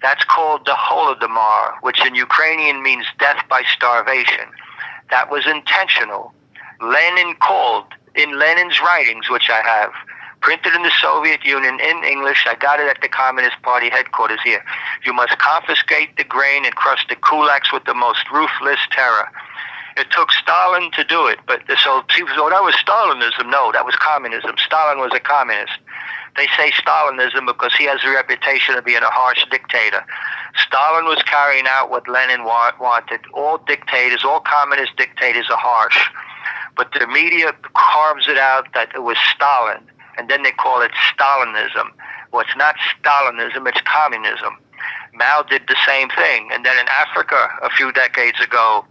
That's called the Holodomor, which in Ukrainian means death by starvation. That was intentional. Lenin called, in Lenin's writings, which I have, printed in the Soviet Union in English, I got it at the Communist Party headquarters here. You must confiscate the grain and crush the kulaks with the most ruthless terror. It took Stalin to do it, but so people say, oh, that was Stalinism. No, that was communism. Stalin was a communist. They say Stalinism because he has a reputation of being a harsh dictator. Stalin was carrying out what Lenin wanted. All dictators, all communist dictators are harsh. But the media carves it out that it was Stalin, and then they call it Stalinism. Well, it's not Stalinism, it's communism. Mao did the same thing. And then in Africa, a few decades ago,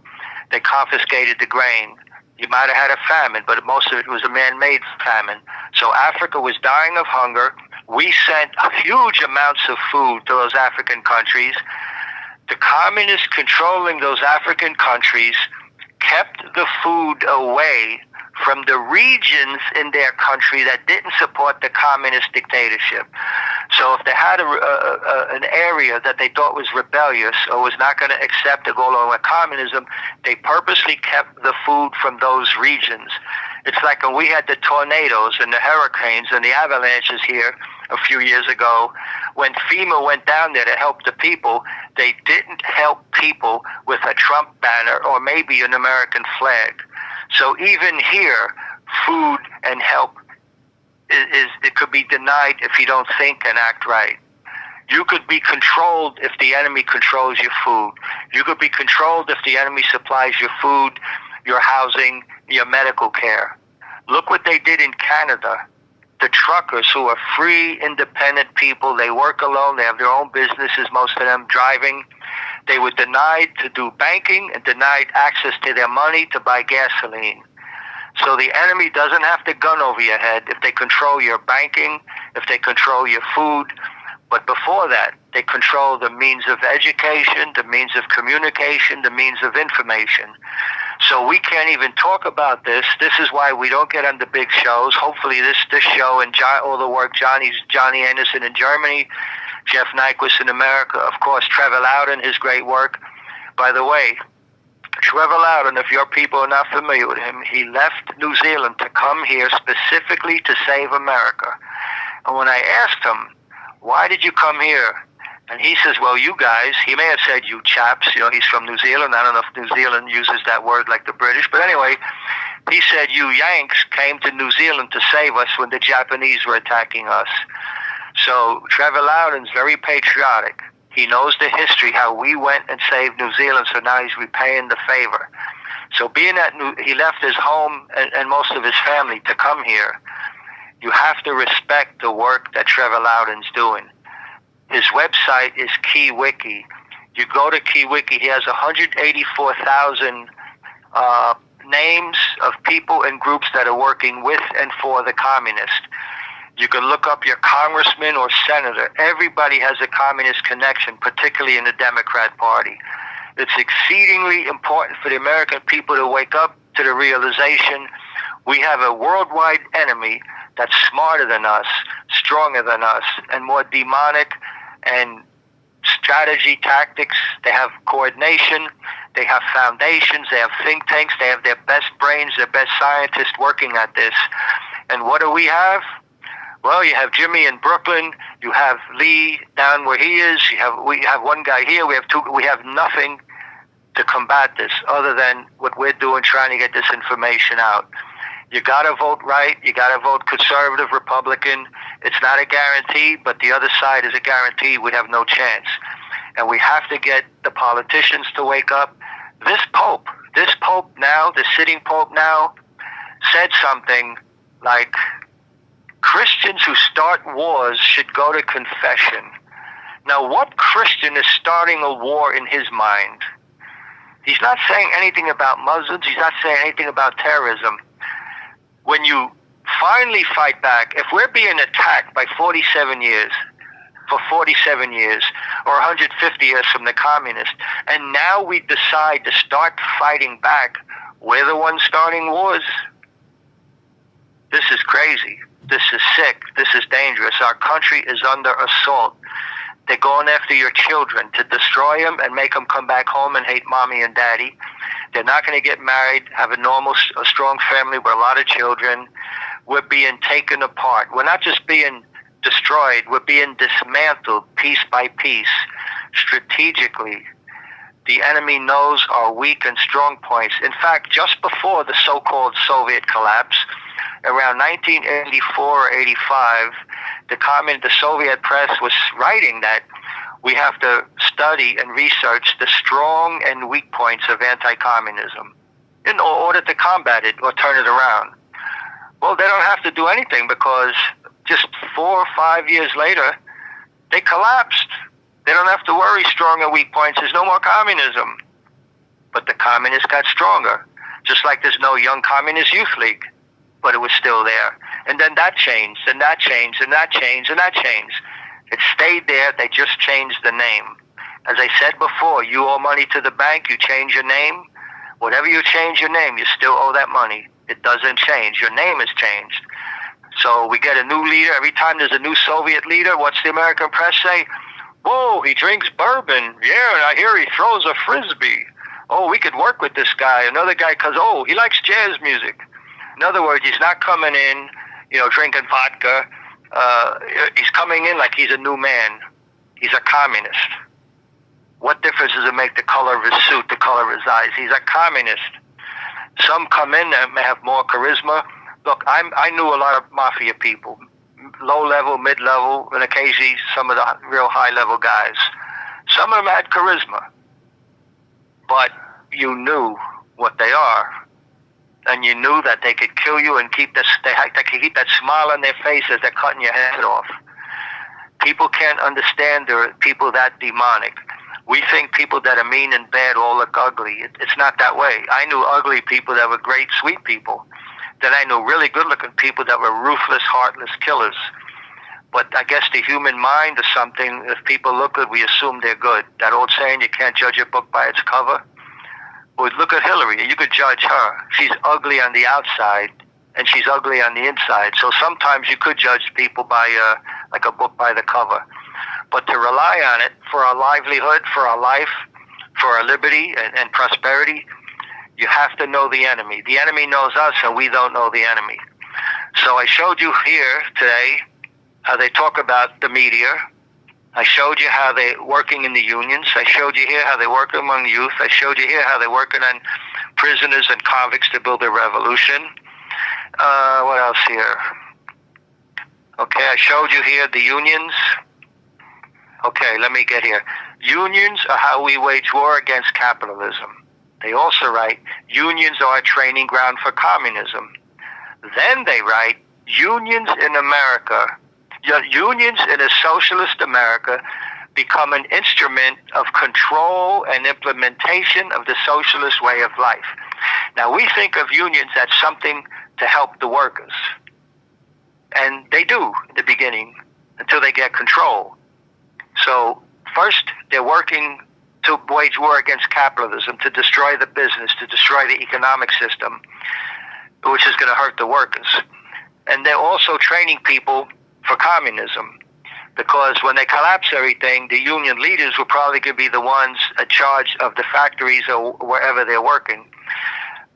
they confiscated the grain. You might have had a famine, but most of it was a man-made famine. So Africa was dying of hunger. We sent huge amounts of food to those African countries. The communists controlling those African countries kept the food away from the regions in their country that didn't support the communist dictatorship. So if they had an area that they thought was rebellious or was not going to accept or go along with communism, they purposely kept the food from those regions. It's like when we had the tornadoes and the hurricanes and the avalanches here a few years ago. When FEMA went down there to help the people, they didn't help people with a Trump banner or maybe an American flag. So even here, food and help it could be denied if you don't think and act right. You could be controlled if the enemy controls your food. You could be controlled if the enemy supplies your food, your housing, your medical care. Look what they did in Canada. The truckers, who are free, independent people, they work alone, they have their own businesses, most of them driving. They were denied to do banking and denied access to their money to buy gasoline. So the enemy doesn't have to gun over your head if they control your banking, if they control your food. But before that, they control the means of education, the means of communication, the means of information. So we can't even talk about this. This is why we don't get on the big shows. Hopefully this show and all the work Johnny Anderson in Germany, Jeff Nyquist in America, of course, Trevor Loudon, his great work. By the way, Trevor Loudon, if your people are not familiar with him, he left New Zealand to come here specifically to save America. And when I asked him, why did you come here? And he says, well, you guys, he may have said you chaps, he's from New Zealand. I don't know if New Zealand uses that word like the British. But anyway, he said, you Yanks came to New Zealand to save us when the Japanese were attacking us. So Trevor Loudon's very patriotic. He knows the history, how we went and saved New Zealand, so now he's repaying the favor. So being that he left his home and most of his family to come here, you have to respect the work that Trevor Loudon's doing. His website is KeyWiki. You go to KeyWiki, he has 184,000 names of people and groups that are working with and for the communists. You can look up your congressman or senator. Everybody has a communist connection, particularly in the Democrat Party. It's exceedingly important for the American people to wake up to the realization we have a worldwide enemy that's smarter than us, stronger than us, and more demonic and strategy, tactics. They have coordination, they have foundations, they have think tanks, they have their best brains, their best scientists working at this. And what do we have? Well, you have Jimmy in Brooklyn, you have Lee down where he is, we have one guy here, we have nothing to combat this other than what we're doing, trying to get this information out. You gotta vote right, you gotta vote conservative, Republican. It's not a guarantee, but the other side is a guarantee. We have no chance. And we have to get the politicians to wake up. This Pope now, the sitting Pope now, said something like, Christians who start wars should go to confession. Now, what Christian is starting a war in his mind? He's not saying anything about Muslims. He's not saying anything about terrorism. When you finally fight back, if we're being attacked by 47 years, for 47 years, or 150 years from the communists, and now we decide to start fighting back, we're the ones starting wars? This is crazy. This is sick. This is dangerous. Our country is under assault. They're going after your children to destroy them and make them come back home and hate mommy and daddy. They're not going to get married, have a strong family with a lot of children. We're being taken apart. We're not just being destroyed. We're being dismantled piece by piece, strategically. The enemy knows our weak and strong points. In fact, just before the so-called Soviet collapse, around 1984 or 85, the Soviet press was writing that we have to study and research the strong and weak points of anti-communism in order to combat it or turn it around. Well, they don't have to do anything because just 4 or 5 years later, they collapsed. They don't have to worry strong and weak points. There's no more communism. But the communists got stronger. Just like there's no Young Communist Youth League. But it was still there. And then that changed, and that changed, and that changed, and that changed. It stayed there. They just changed the name. As I said before, you owe money to the bank, you change your name. Whatever you change your name, you still owe that money. It doesn't change. Your name has changed. So we get a new leader. Every time there's a new Soviet leader, what's the American press say? Whoa, he drinks bourbon. Yeah, and I hear he throws a frisbee. Oh, we could work with this guy. Another guy, because, oh, he likes jazz music. In other words, he's not coming in, drinking vodka. He's coming in like he's a new man. He's a communist. What difference does it make the color of his suit, the color of his eyes? He's a communist. Some come in that may have more charisma. Look, I knew a lot of mafia people, low-level, mid-level, and occasionally some of the real high-level guys. Some of them had charisma, but you knew what they are, and you knew that they could kill you and they could keep that smile on their face as they're cutting your head off. People can't understand there are people that demonic. We think people that are mean and bad all look ugly. It's not that way. I knew ugly people that were great, sweet people. Then I knew really good-looking people that were ruthless, heartless killers. But I guess the human mind is something, if people look good, we assume they're good. That old saying, you can't judge a book by its cover. Well, look at Hillary. You could judge her. She's ugly on the outside, and she's ugly on the inside. So sometimes you could judge people by, like a book by the cover. But to rely on it for our livelihood, for our life, for our liberty and prosperity, you have to know the enemy. The enemy knows us, and we don't know the enemy. So I showed you here today how they talk about the media. I showed you how they're working in the unions. I showed you here how they work among the youth. I showed you here how they're working on prisoners and convicts to build a revolution. What else here? Okay, I showed you here the unions. Okay, let me get here. Unions are how we wage war against capitalism. They also write, unions are a training ground for communism. Then they write, unions in America, unions in a socialist America become an instrument of control and implementation of the socialist way of life. Now, we think of unions as something to help the workers. And they do in the beginning until they get control. So first, they're working to wage war against capitalism, to destroy the business, to destroy the economic system, which is going to hurt the workers. And they're also training people for communism, because when they collapse everything, the union leaders will probably going to be the ones in charge of the factories or wherever they're working.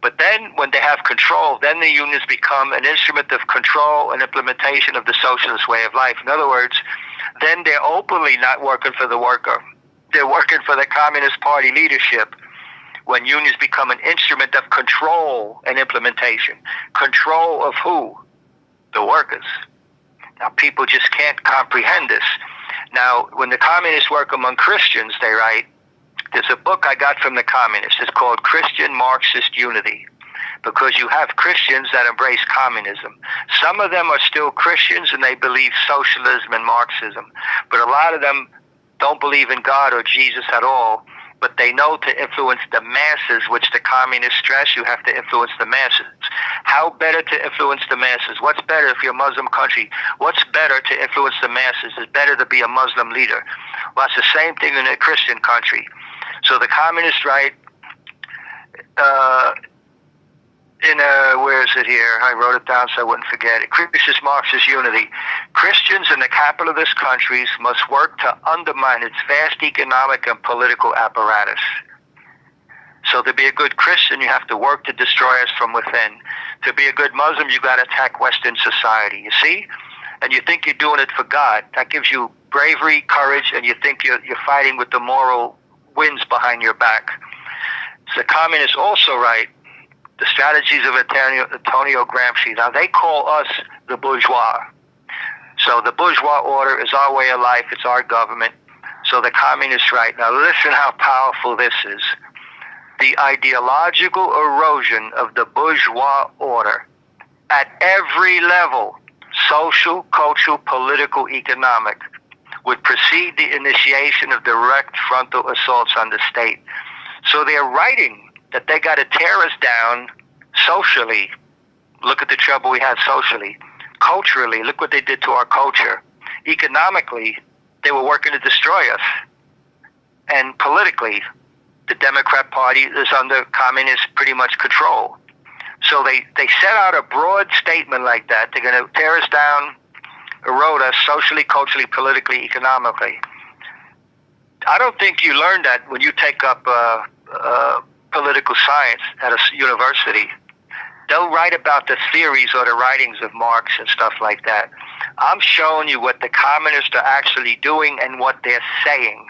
But then when they have control, then the unions become an instrument of control and implementation of the socialist way of life. In other words, then they're openly not working for the worker. They're working for the Communist Party leadership when unions become an instrument of control and implementation. Control of who? The workers. Now, people just can't comprehend this. Now, when the communists work among Christians, they write, there's a book I got from the communists. It's called Christian Marxist Unity, because you have Christians that embrace communism. Some of them are still Christians and they believe socialism and Marxism, but a lot of them don't believe in God or Jesus at all, but they know to influence the masses, which the communists stress, you have to influence the masses. How better to influence the masses? What's better if you're a Muslim country? What's better to influence the masses? It's better to be a Muslim leader. Well, it's the same thing in a Christian country. So the communists write, where is it here? I wrote it down so I wouldn't forget it. Christian Marxist Unity. Christians in the capitalist countries must work to undermine its vast economic and political apparatus. So to be a good Christian, you have to work to destroy us from within. To be a good Muslim, you got to attack Western society. You see? And you think you're doing it for God. That gives you bravery, courage, and you think you're fighting with the moral winds behind your back. So the communists also write, the strategies of Antonio Gramsci. Now, they call us the bourgeois. So the bourgeois order is our way of life. It's our government. So the communists write. Now, listen how powerful this is. The ideological erosion of the bourgeois order at every level, social, cultural, political, economic, would precede the initiation of direct frontal assaults on the state. So they're writing that they got to tear us down socially. Look at the trouble we had socially. Culturally, look what they did to our culture. Economically, they were working to destroy us. And politically, the Democrat Party is under communist pretty much control. So they set out a broad statement like that. They're going to tear us down, erode us socially, culturally, politically, economically. I don't think you learn that when you take up political science at a university. They'll write about the theories or the writings of Marx and stuff like that. I'm showing you what the communists are actually doing and what they're saying.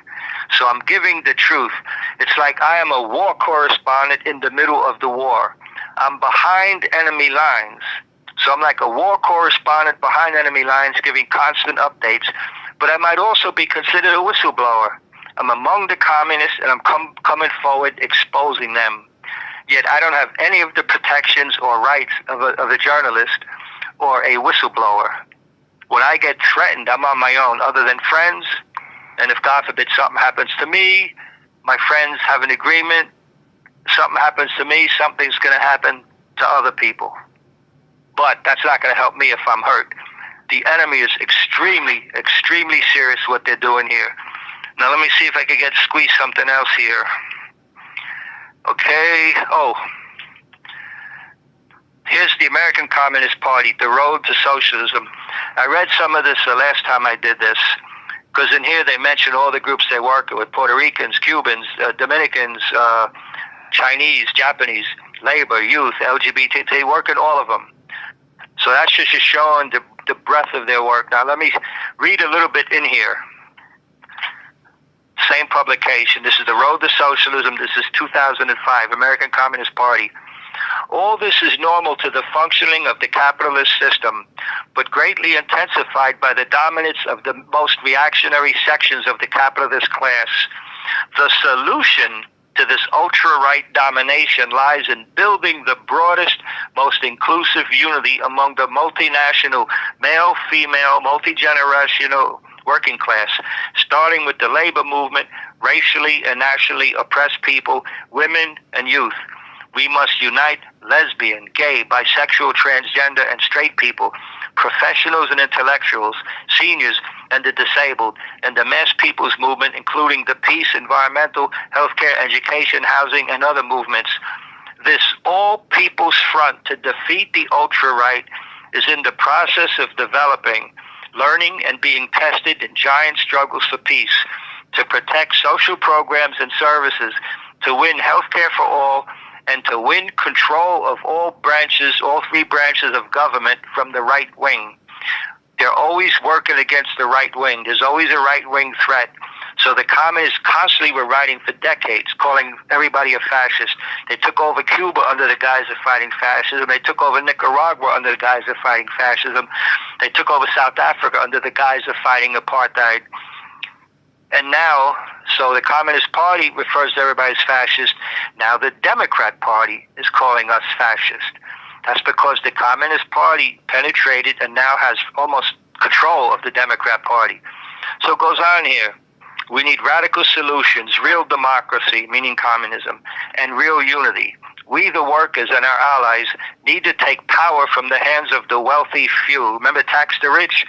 So I'm giving the truth. It's like I am a war correspondent in the middle of the war. I'm behind enemy lines. So I'm like a war correspondent behind enemy lines giving constant updates. But I might also be considered a whistleblower. I'm among the communists and I'm coming forward exposing them. Yet I don't have any of the protections or rights of a journalist or a whistleblower. When I get threatened, I'm on my own, other than friends. And if God forbid something happens to me, my friends have an agreement. Something happens to me, something's going to happen to other people. But that's not going to help me if I'm hurt. The enemy is extremely, extremely serious what they're doing here. Now let me see if I can squeeze something else here. Okay. Oh. Here's the American Communist Party, the road to socialism. I read some of this the last time I did this, because in here they mention all the groups they work with: Puerto Ricans, Cubans, Dominicans, Chinese, Japanese, labor, youth, LGBT. They work in all of them. So that's just showing the breadth of their work. Now let me read a little bit in here. Same publication. This is The Road to Socialism. This is 2005, American Communist Party. All this is normal to the functioning of the capitalist system, but greatly intensified by the dominance of the most reactionary sections of the capitalist class. The solution to this ultra-right domination lies in building the broadest, most inclusive unity among the multinational, male, female, multi-generational working class, starting with the labor movement, racially and nationally oppressed people, women and youth. We must unite lesbian, gay, bisexual, transgender, and straight people, professionals and intellectuals, seniors and the disabled, and the mass people's movement, including the peace, environmental, healthcare, education, housing, and other movements. This all-people's front to defeat the ultra-right is in the process of developing, learning, and being tested in giant struggles for peace, to protect social programs and services, to win healthcare for all, and to win control of all three branches of government from the right wing. They're always working against the right wing. There's always a right-wing threat. So the communists constantly were writing for decades, calling everybody a fascist. They took over Cuba under the guise of fighting fascism. They took over Nicaragua under the guise of fighting fascism. They took over South Africa under the guise of fighting apartheid. And now, so the Communist Party refers to everybody as fascist. Now the Democrat Party is calling us fascist. That's because the Communist Party penetrated and now has almost control of the Democrat Party. So it goes on here. We need radical solutions, real democracy, meaning communism, and real unity. We, the workers and our allies, need to take power from the hands of the wealthy few. Remember, tax the rich?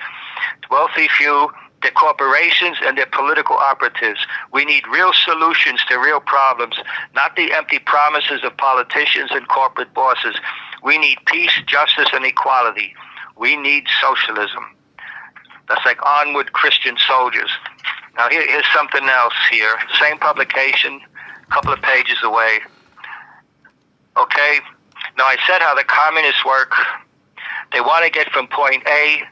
Wealthy few, the corporations and their political operatives. We need real solutions to real problems, not the empty promises of politicians and corporate bosses. We need peace, justice, and equality. We need socialism. That's like onward Christian soldiers. Now here's something else here. Same publication, a couple of pages away. Okay? Now I said how the communists work. They want to get from point A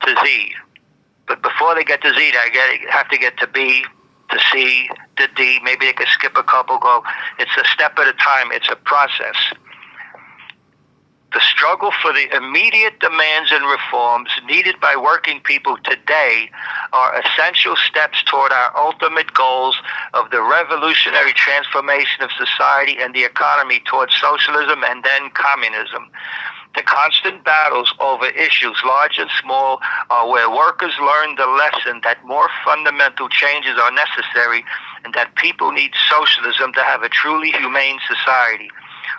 to Z. But before they get to Z, they have to get to B, to C, to D. Maybe they could skip a couple, go. It's a step at a time. It's a process. The struggle for the immediate demands and reforms needed by working people today are essential steps toward our ultimate goals of the revolutionary transformation of society and the economy towards socialism and then communism. The constant battles over issues, large and small, are where workers learn the lesson that more fundamental changes are necessary and that people need socialism to have a truly humane society.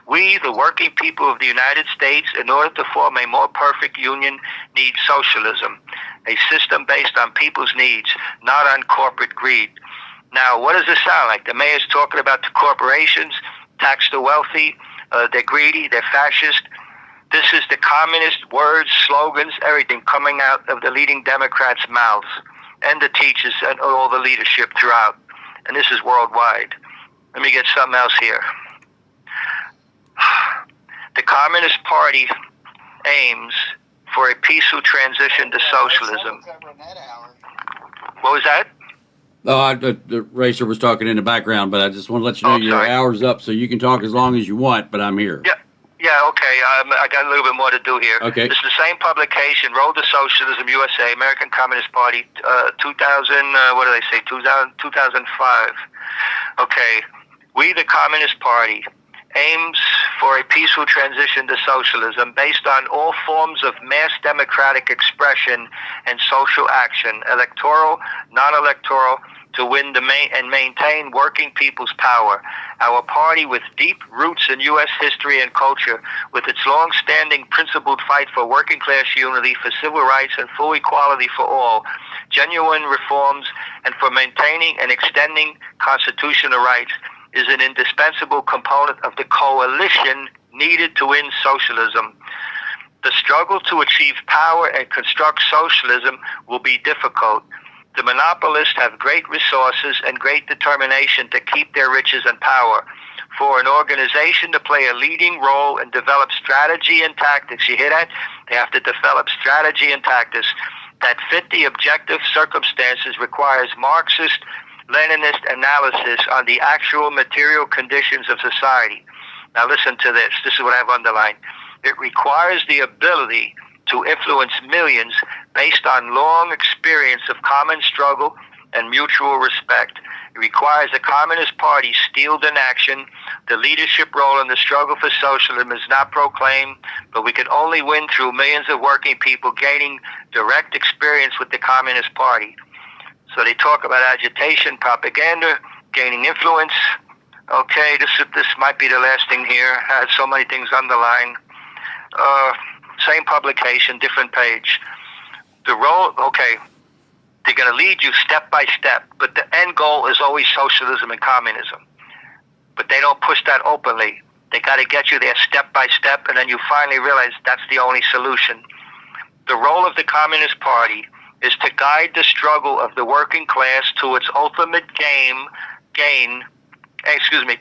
We, the working people of the United States, in order to form a more perfect union, need socialism, a system based on people's needs, not on corporate greed. Now, what does this sound like? The mayor's talking about the corporations, tax the wealthy, they're greedy, they're fascist. This is the communist words, slogans, everything coming out of the leading Democrats' mouths and the teachers and all the leadership throughout. And this is worldwide. Let me get something else here. The Communist Party aims for a peaceful transition to socialism. What was that? Oh, the racer was talking in the background, but I just want to let you know your hour's up, so you can talk as long as you want, but I'm here. Yeah, okay. I got a little bit more to do here. Okay. It's the same publication, Road to Socialism, USA, American Communist Party, 2005. Okay. We, the Communist Party, aims for a peaceful transition to socialism based on all forms of mass democratic expression and social action, electoral, non-electoral, to win and maintain working people's power. Our party, with deep roots in U.S. history and culture, with its long-standing principled fight for working-class unity, for civil rights and full equality for all, genuine reforms, and for maintaining and extending constitutional rights, is an indispensable component of the coalition needed to win socialism. The struggle to achieve power and construct socialism will be difficult. The monopolists have great resources and great determination to keep their riches and power. For an organization to play a leading role and develop strategy and tactics, you hear that? They have to develop strategy and tactics that fit the objective circumstances requires Marxist, Leninist analysis on the actual material conditions of society. Now listen to this. This is what I've underlined. It requires the ability to influence millions based on long experience of common struggle and mutual respect. It requires a Communist Party steeled in action. The leadership role in the struggle for socialism is not proclaimed, but we can only win through millions of working people gaining direct experience with the Communist Party. So they talk about agitation, propaganda, gaining influence. Okay, this might be the last thing here. I had so many things underlined. Same publication, different page. The role, okay, they're going to lead you step by step, but the end goal is always socialism and communism. But they don't push that openly. They got to get you there step by step, and then you finally realize that's the only solution. The role of the Communist Party is to guide the struggle of the working class to its ultimate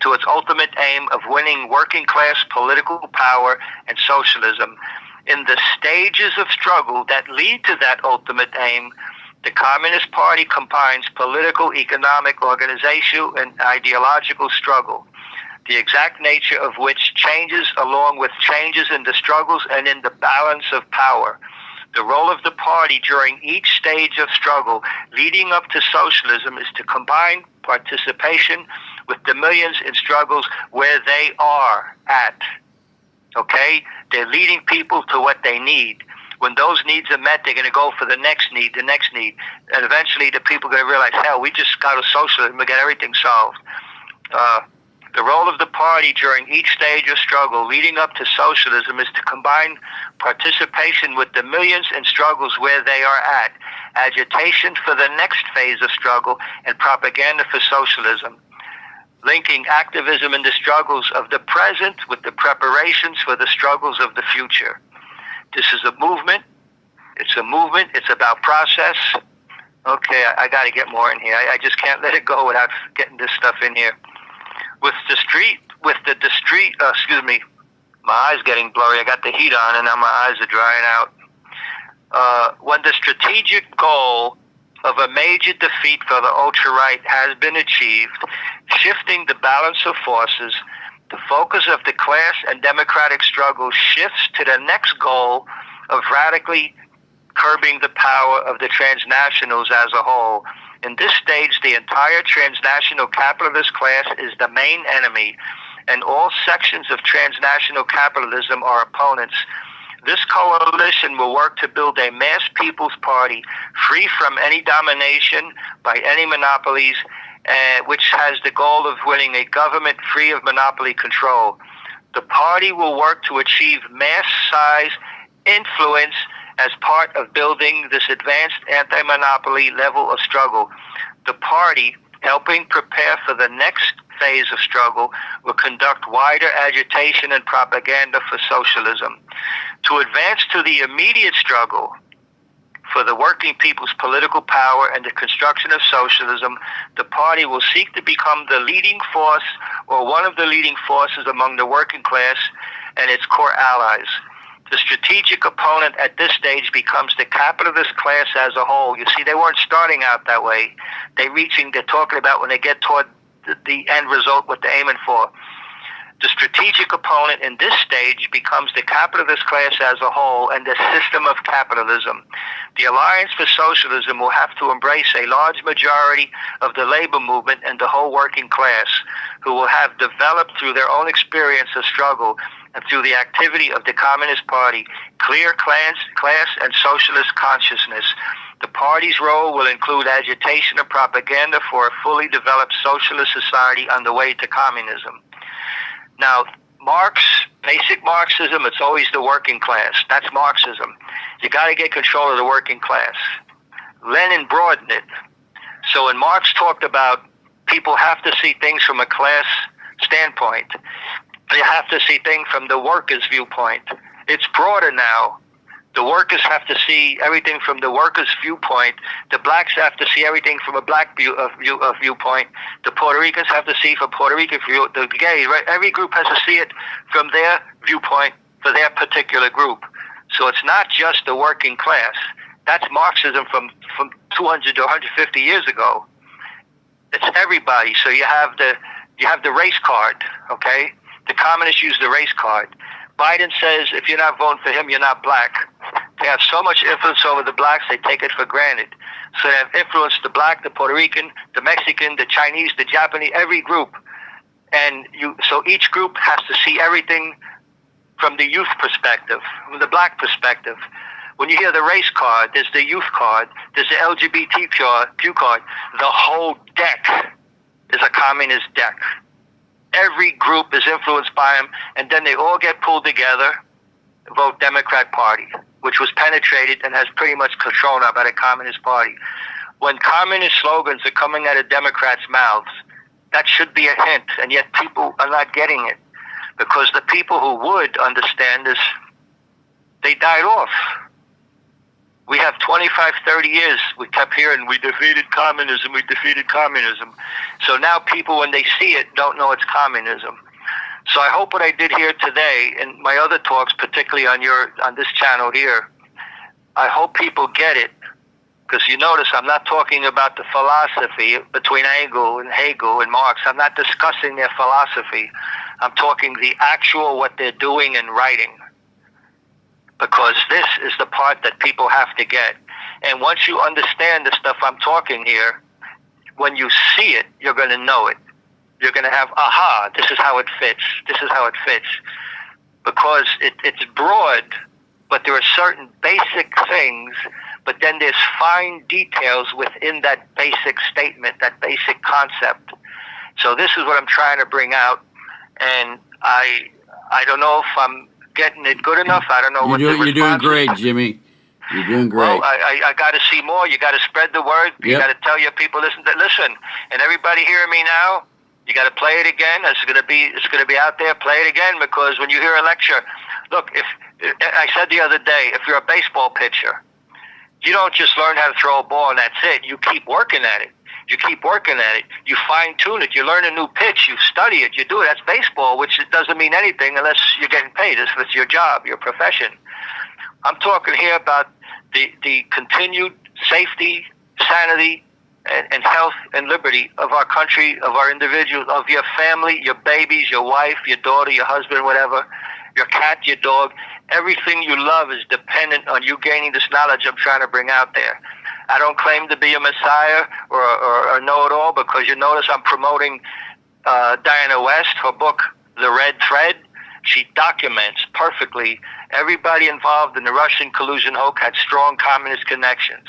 to its ultimate aim of winning working class political power and socialism. In the stages of struggle that lead to that ultimate aim, the Communist Party combines political, economic, organizational, and ideological struggle, the exact nature of which changes along with changes in the struggles and in the balance of power. The role of the party during each stage of struggle leading up to socialism is to combine participation with the millions in struggles where they are at. Okay? They're leading people to what they need. When those needs are met, they're going to go for the next need. And eventually the people are going to realize, hell, we just got a socialism, we get everything solved. The role of the party during each stage of struggle leading up to socialism is to combine participation with the millions in struggles where they are at, agitation for the next phase of struggle, and propaganda for socialism, linking activism in the struggles of the present with the preparations for the struggles of the future. This is a movement. It's a movement. It's about process. Okay, I got to get more in here. I just can't let it go without getting this stuff in here. My eyes getting blurry. I got the heat on and now my eyes are drying out. When the strategic goal of a major defeat for the ultra-right has been achieved, shifting the balance of forces, the focus of the class and democratic struggle shifts to the next goal of radically curbing the power of the transnationals as a whole. In this stage, the entire transnational capitalist class is the main enemy, and all sections of transnational capitalism are opponents. This coalition will work to build a mass people's party free from any domination by any monopolies, which has the goal of winning a government free of monopoly control. The party will work to achieve mass-size influence as part of building this advanced anti-monopoly level of struggle. The party, helping prepare for the next phase of struggle, will conduct wider agitation and propaganda for socialism. To advance to the immediate struggle for the working people's political power and the construction of socialism, the party will seek to become the leading force or one of the leading forces among the working class and its core allies. The strategic opponent at this stage becomes the capitalist class as a whole. You see, they weren't starting out that way. They're talking about when they get toward the end result, what they're aiming for. The strategic opponent in this stage becomes the capitalist class as a whole and the system of capitalism. The Alliance for Socialism will have to embrace a large majority of the labor movement and the whole working class, who will have developed through their own experience of struggle and through the activity of the Communist Party, clear class and socialist consciousness. The party's role will include agitation and propaganda for a fully developed socialist society on the way to communism. Now, basic Marxism, it's always the working class. That's Marxism. You got to get control of the working class. Lenin broadened it. So when Marx talked about people have to see things from a class standpoint, they have to see things from the workers' viewpoint. It's broader now. The workers have to see everything from the workers' viewpoint. The blacks have to see everything from a black viewpoint. The Puerto Ricans have to see from Puerto Rican view. The gays, right? Every group has to see it from their viewpoint for their particular group. So it's not just the working class. That's Marxism from 200 to 150 years ago. It's everybody. So you have the race card, okay? The communists use the race card. Biden says if you're not voting for him, you're not black. They have so much influence over the blacks, they take it for granted. So they have influenced the black, the Puerto Rican, the Mexican, the Chinese, the Japanese, every group. So each group has to see everything from the youth perspective, from the black perspective. When you hear the race card, there's the youth card, there's the LGBTQ card. The whole deck is a communist deck. Every group is influenced by them, and then they all get pulled together, vote Democrat Party, which was penetrated and has pretty much control now by the Communist Party. When communist slogans are coming out of Democrats' mouths, that should be a hint, and yet people are not getting it, because the people who would understand this, they died off. We have 25, 30 years, we kept hearing, we defeated communism, we defeated communism. So now people, when they see it, don't know it's communism. So I hope what I did here today, and my other talks, particularly on this channel here, I hope people get it. Because you notice I'm not talking about the philosophy between Hegel and Marx. I'm not discussing their philosophy. I'm talking the actual, what they're doing and writing. Because this is the part that people have to get. And once you understand the stuff I'm talking here, when you see it, you're going to know it. You're going to have, aha, this is how it fits. This is how it fits. Because it's broad, but there are certain basic things, but then there's fine details within that basic statement, that basic concept. So this is what I'm trying to bring out. And I don't know if I'm getting it good enough. I don't know what the response is. You're doing great, Jimmy. You're doing great. Well, I got to see more. You got to spread the word. You got to tell your people, listen. And everybody hearing me now, you got to play it again. It's going to be out there. Play it again, because when you hear a lecture, look. If I said the other day, if you're a baseball pitcher, you don't just learn how to throw a ball and that's it. You keep working at it. You keep working at it. You fine-tune it. You learn a new pitch. You study it. You do it. That's baseball, which it doesn't mean anything unless you're getting paid. It's your job, your profession. I'm talking here about the continued safety, sanity, and health and liberty of our country, of our individuals, of your family, your babies, your wife, your daughter, your husband, whatever, your cat, your dog. Everything you love is dependent on you gaining this knowledge I'm trying to bring out there. I don't claim to be a messiah or know-it-all, because you notice I'm promoting Diana West, her book, The Red Thread. She documents perfectly everybody involved in the Russian collusion hoax had strong communist connections.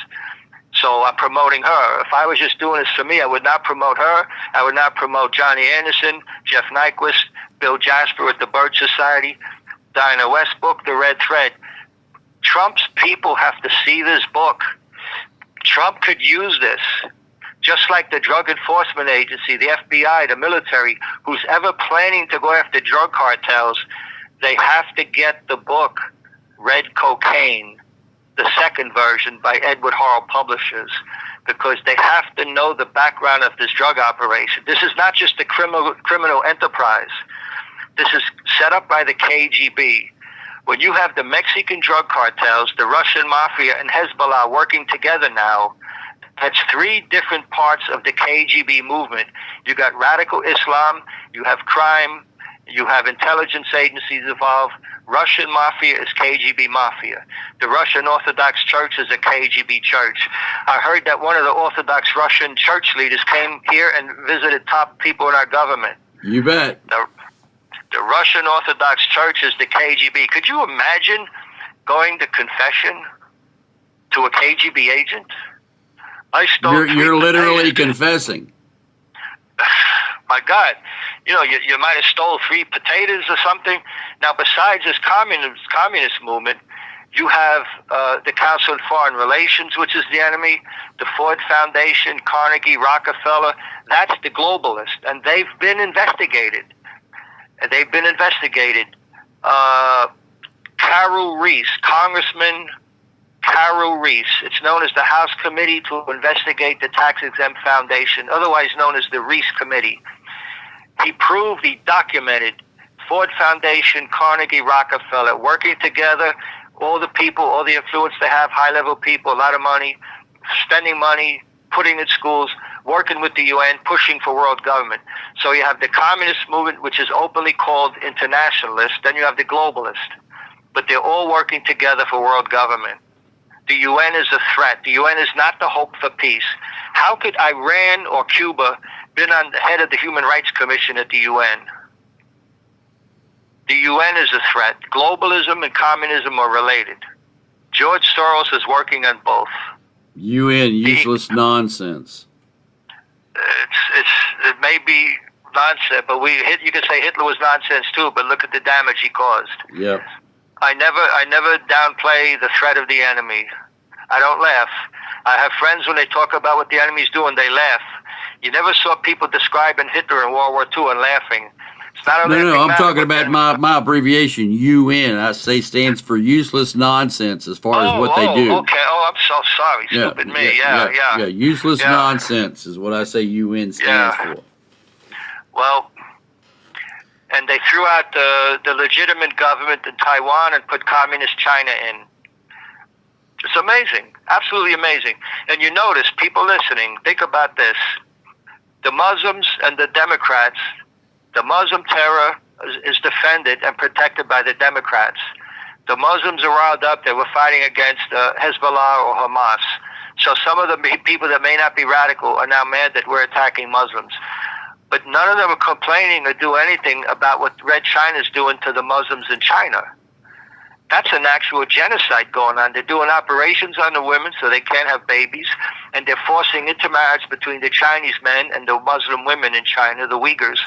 So I'm promoting her. If I was just doing this for me, I would not promote her. I would not promote Johnny Anderson, Jeff Nyquist, Bill Jasper with the Bird Society, Dinah West book, The Red Thread. Trump's people have to see this book. Trump could use this. Just like the Drug Enforcement Agency, the FBI, the military, who's ever planning to go after drug cartels, they have to get the book, Red Cocaine, the second version by Edward Hall Publishers, because they have to know the background of this drug operation. This is not just a criminal enterprise. This is set up by the KGB. When you have the Mexican drug cartels, the Russian mafia, and Hezbollah working together now, that's three different parts of the KGB movement. You got radical Islam, you have crime, you have intelligence agencies involved. Russian mafia is KGB mafia. The Russian Orthodox Church is a KGB church. I heard that one of the Orthodox Russian church leaders came here and visited top people in our government. You bet. The Russian Orthodox Church is the KGB. Could you imagine going to confession to a KGB agent? I stole. You're literally confessing. My God, you might have stole 3 potatoes or something. Now, besides this communist movement, you have the Council on Foreign Relations, which is the enemy, the Ford Foundation, Carnegie, Rockefeller. That's the globalist, and they've been investigated. Carol Reese, Congressman Carol Reese. It's known as the House Committee to Investigate the Tax-Exempt Foundation, otherwise known as the Reese Committee. He documented Ford Foundation, Carnegie, Rockefeller, working together, all the people, all the influence they have, high-level people, a lot of money, spending money, putting in schools, working with the UN, pushing for world government. So you have the communist movement, which is openly called internationalist, then you have the globalist. But they're all working together for world government. The UN is a threat. The UN is not the hope for peace. How could Iran or Cuba been on the head of the Human Rights Commission at the UN? The UN is a threat. Globalism and communism are related. George Soros is working on both. UN, useless nonsense. It may be nonsense, but you could say Hitler was nonsense too, but look at the damage he caused. Yep. I never downplay the threat of the enemy. I don't laugh. I have friends, when they talk about what the enemy's doing, they laugh. You never saw people describing Hitler in World War II and laughing. It's not a No, I'm talking about my abbreviation, UN. I say stands for useless nonsense as far as what they do. Okay. Oh, I'm so sorry. Stupid me. Yeah. Useless nonsense is what I say UN stands for. Well, and they threw out the legitimate government in Taiwan and put communist China in. It's amazing. Absolutely amazing. And you notice, people listening, think about this. The Muslims and the Democrats, the Muslim terror is defended and protected by the Democrats. The Muslims are riled up. They were fighting against Hezbollah or Hamas. So some of the people that may not be radical are now mad that we're attacking Muslims. But none of them are complaining or do anything about what Red China is doing to the Muslims in China. That's an actual genocide going on. They're doing operations on the women so they can't have babies, and they're forcing intermarriage between the Chinese men and the Muslim women in China, the Uyghurs.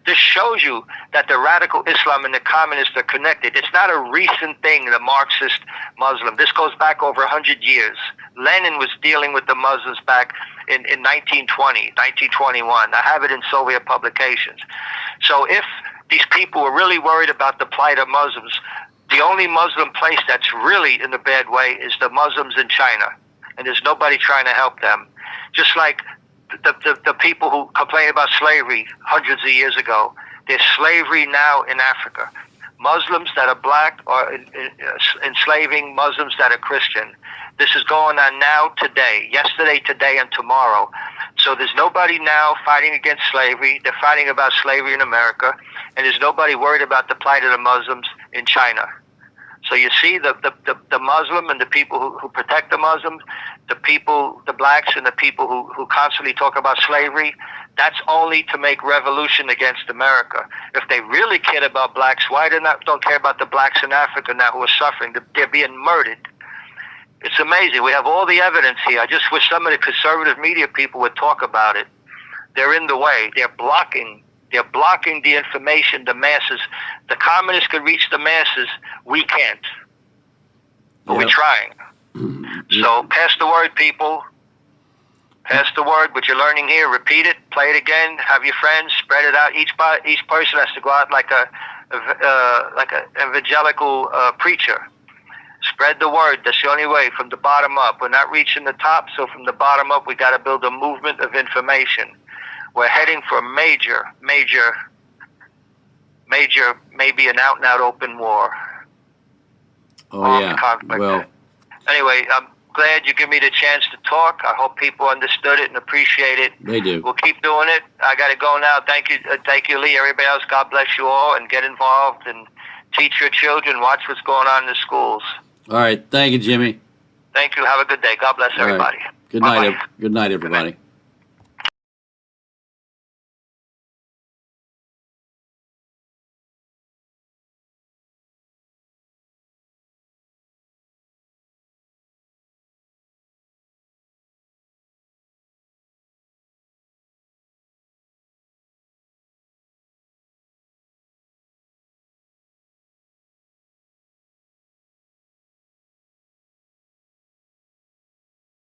This shows you that the radical Islam and the communists are connected. It's not a recent thing, the Marxist Muslim. This goes back over 100 years. Lenin was dealing with the Muslims back in 1920, 1921. I have it in Soviet publications. So if these people were really worried about the plight of Muslims, the only Muslim place that's really in a bad way is the Muslims in China. And there's nobody trying to help them. Just like the people who complain about slavery hundreds of years ago. There's slavery now in Africa. Muslims that are black are enslaving Muslims that are Christian. This is going on now, today, yesterday, today, and tomorrow. So there's nobody now fighting against slavery. They're fighting about slavery in America. And there's nobody worried about the plight of the Muslims in China. So you see the Muslim and the people who protect the Muslims, the blacks and the people who constantly talk about slavery, That's only to make revolution against America. If they really cared about blacks, why don't care about the blacks in Africa now who are suffering? They're being murdered. It's amazing. We have all the evidence here. I just wish some of the conservative media people would talk about it. They're in the way. They're blocking the information, the masses. The communists could reach the masses. We can't. But we're trying. So pass the word, people. Pass the word. What you're learning here, repeat it, play it again, have your friends, spread it out. Each person has to go out like a evangelical preacher. Spread the word. That's the only way, from the bottom up. We're not reaching the top, so from the bottom up, we got to build a movement of information. We're heading for major, maybe an out-and-out open war. Oh, yeah. Conflict. Well, anyway, I'm glad you give me the chance to talk. I hope people understood it and appreciate it. They do. We'll keep doing it. I got to go now. Thank you, Lee. Everybody else, God bless you all, and get involved and teach your children. Watch what's going on in the schools. All right. Thank you, Jimmy. Thank you. Have a good day. God bless everybody. Right. Good night, everybody.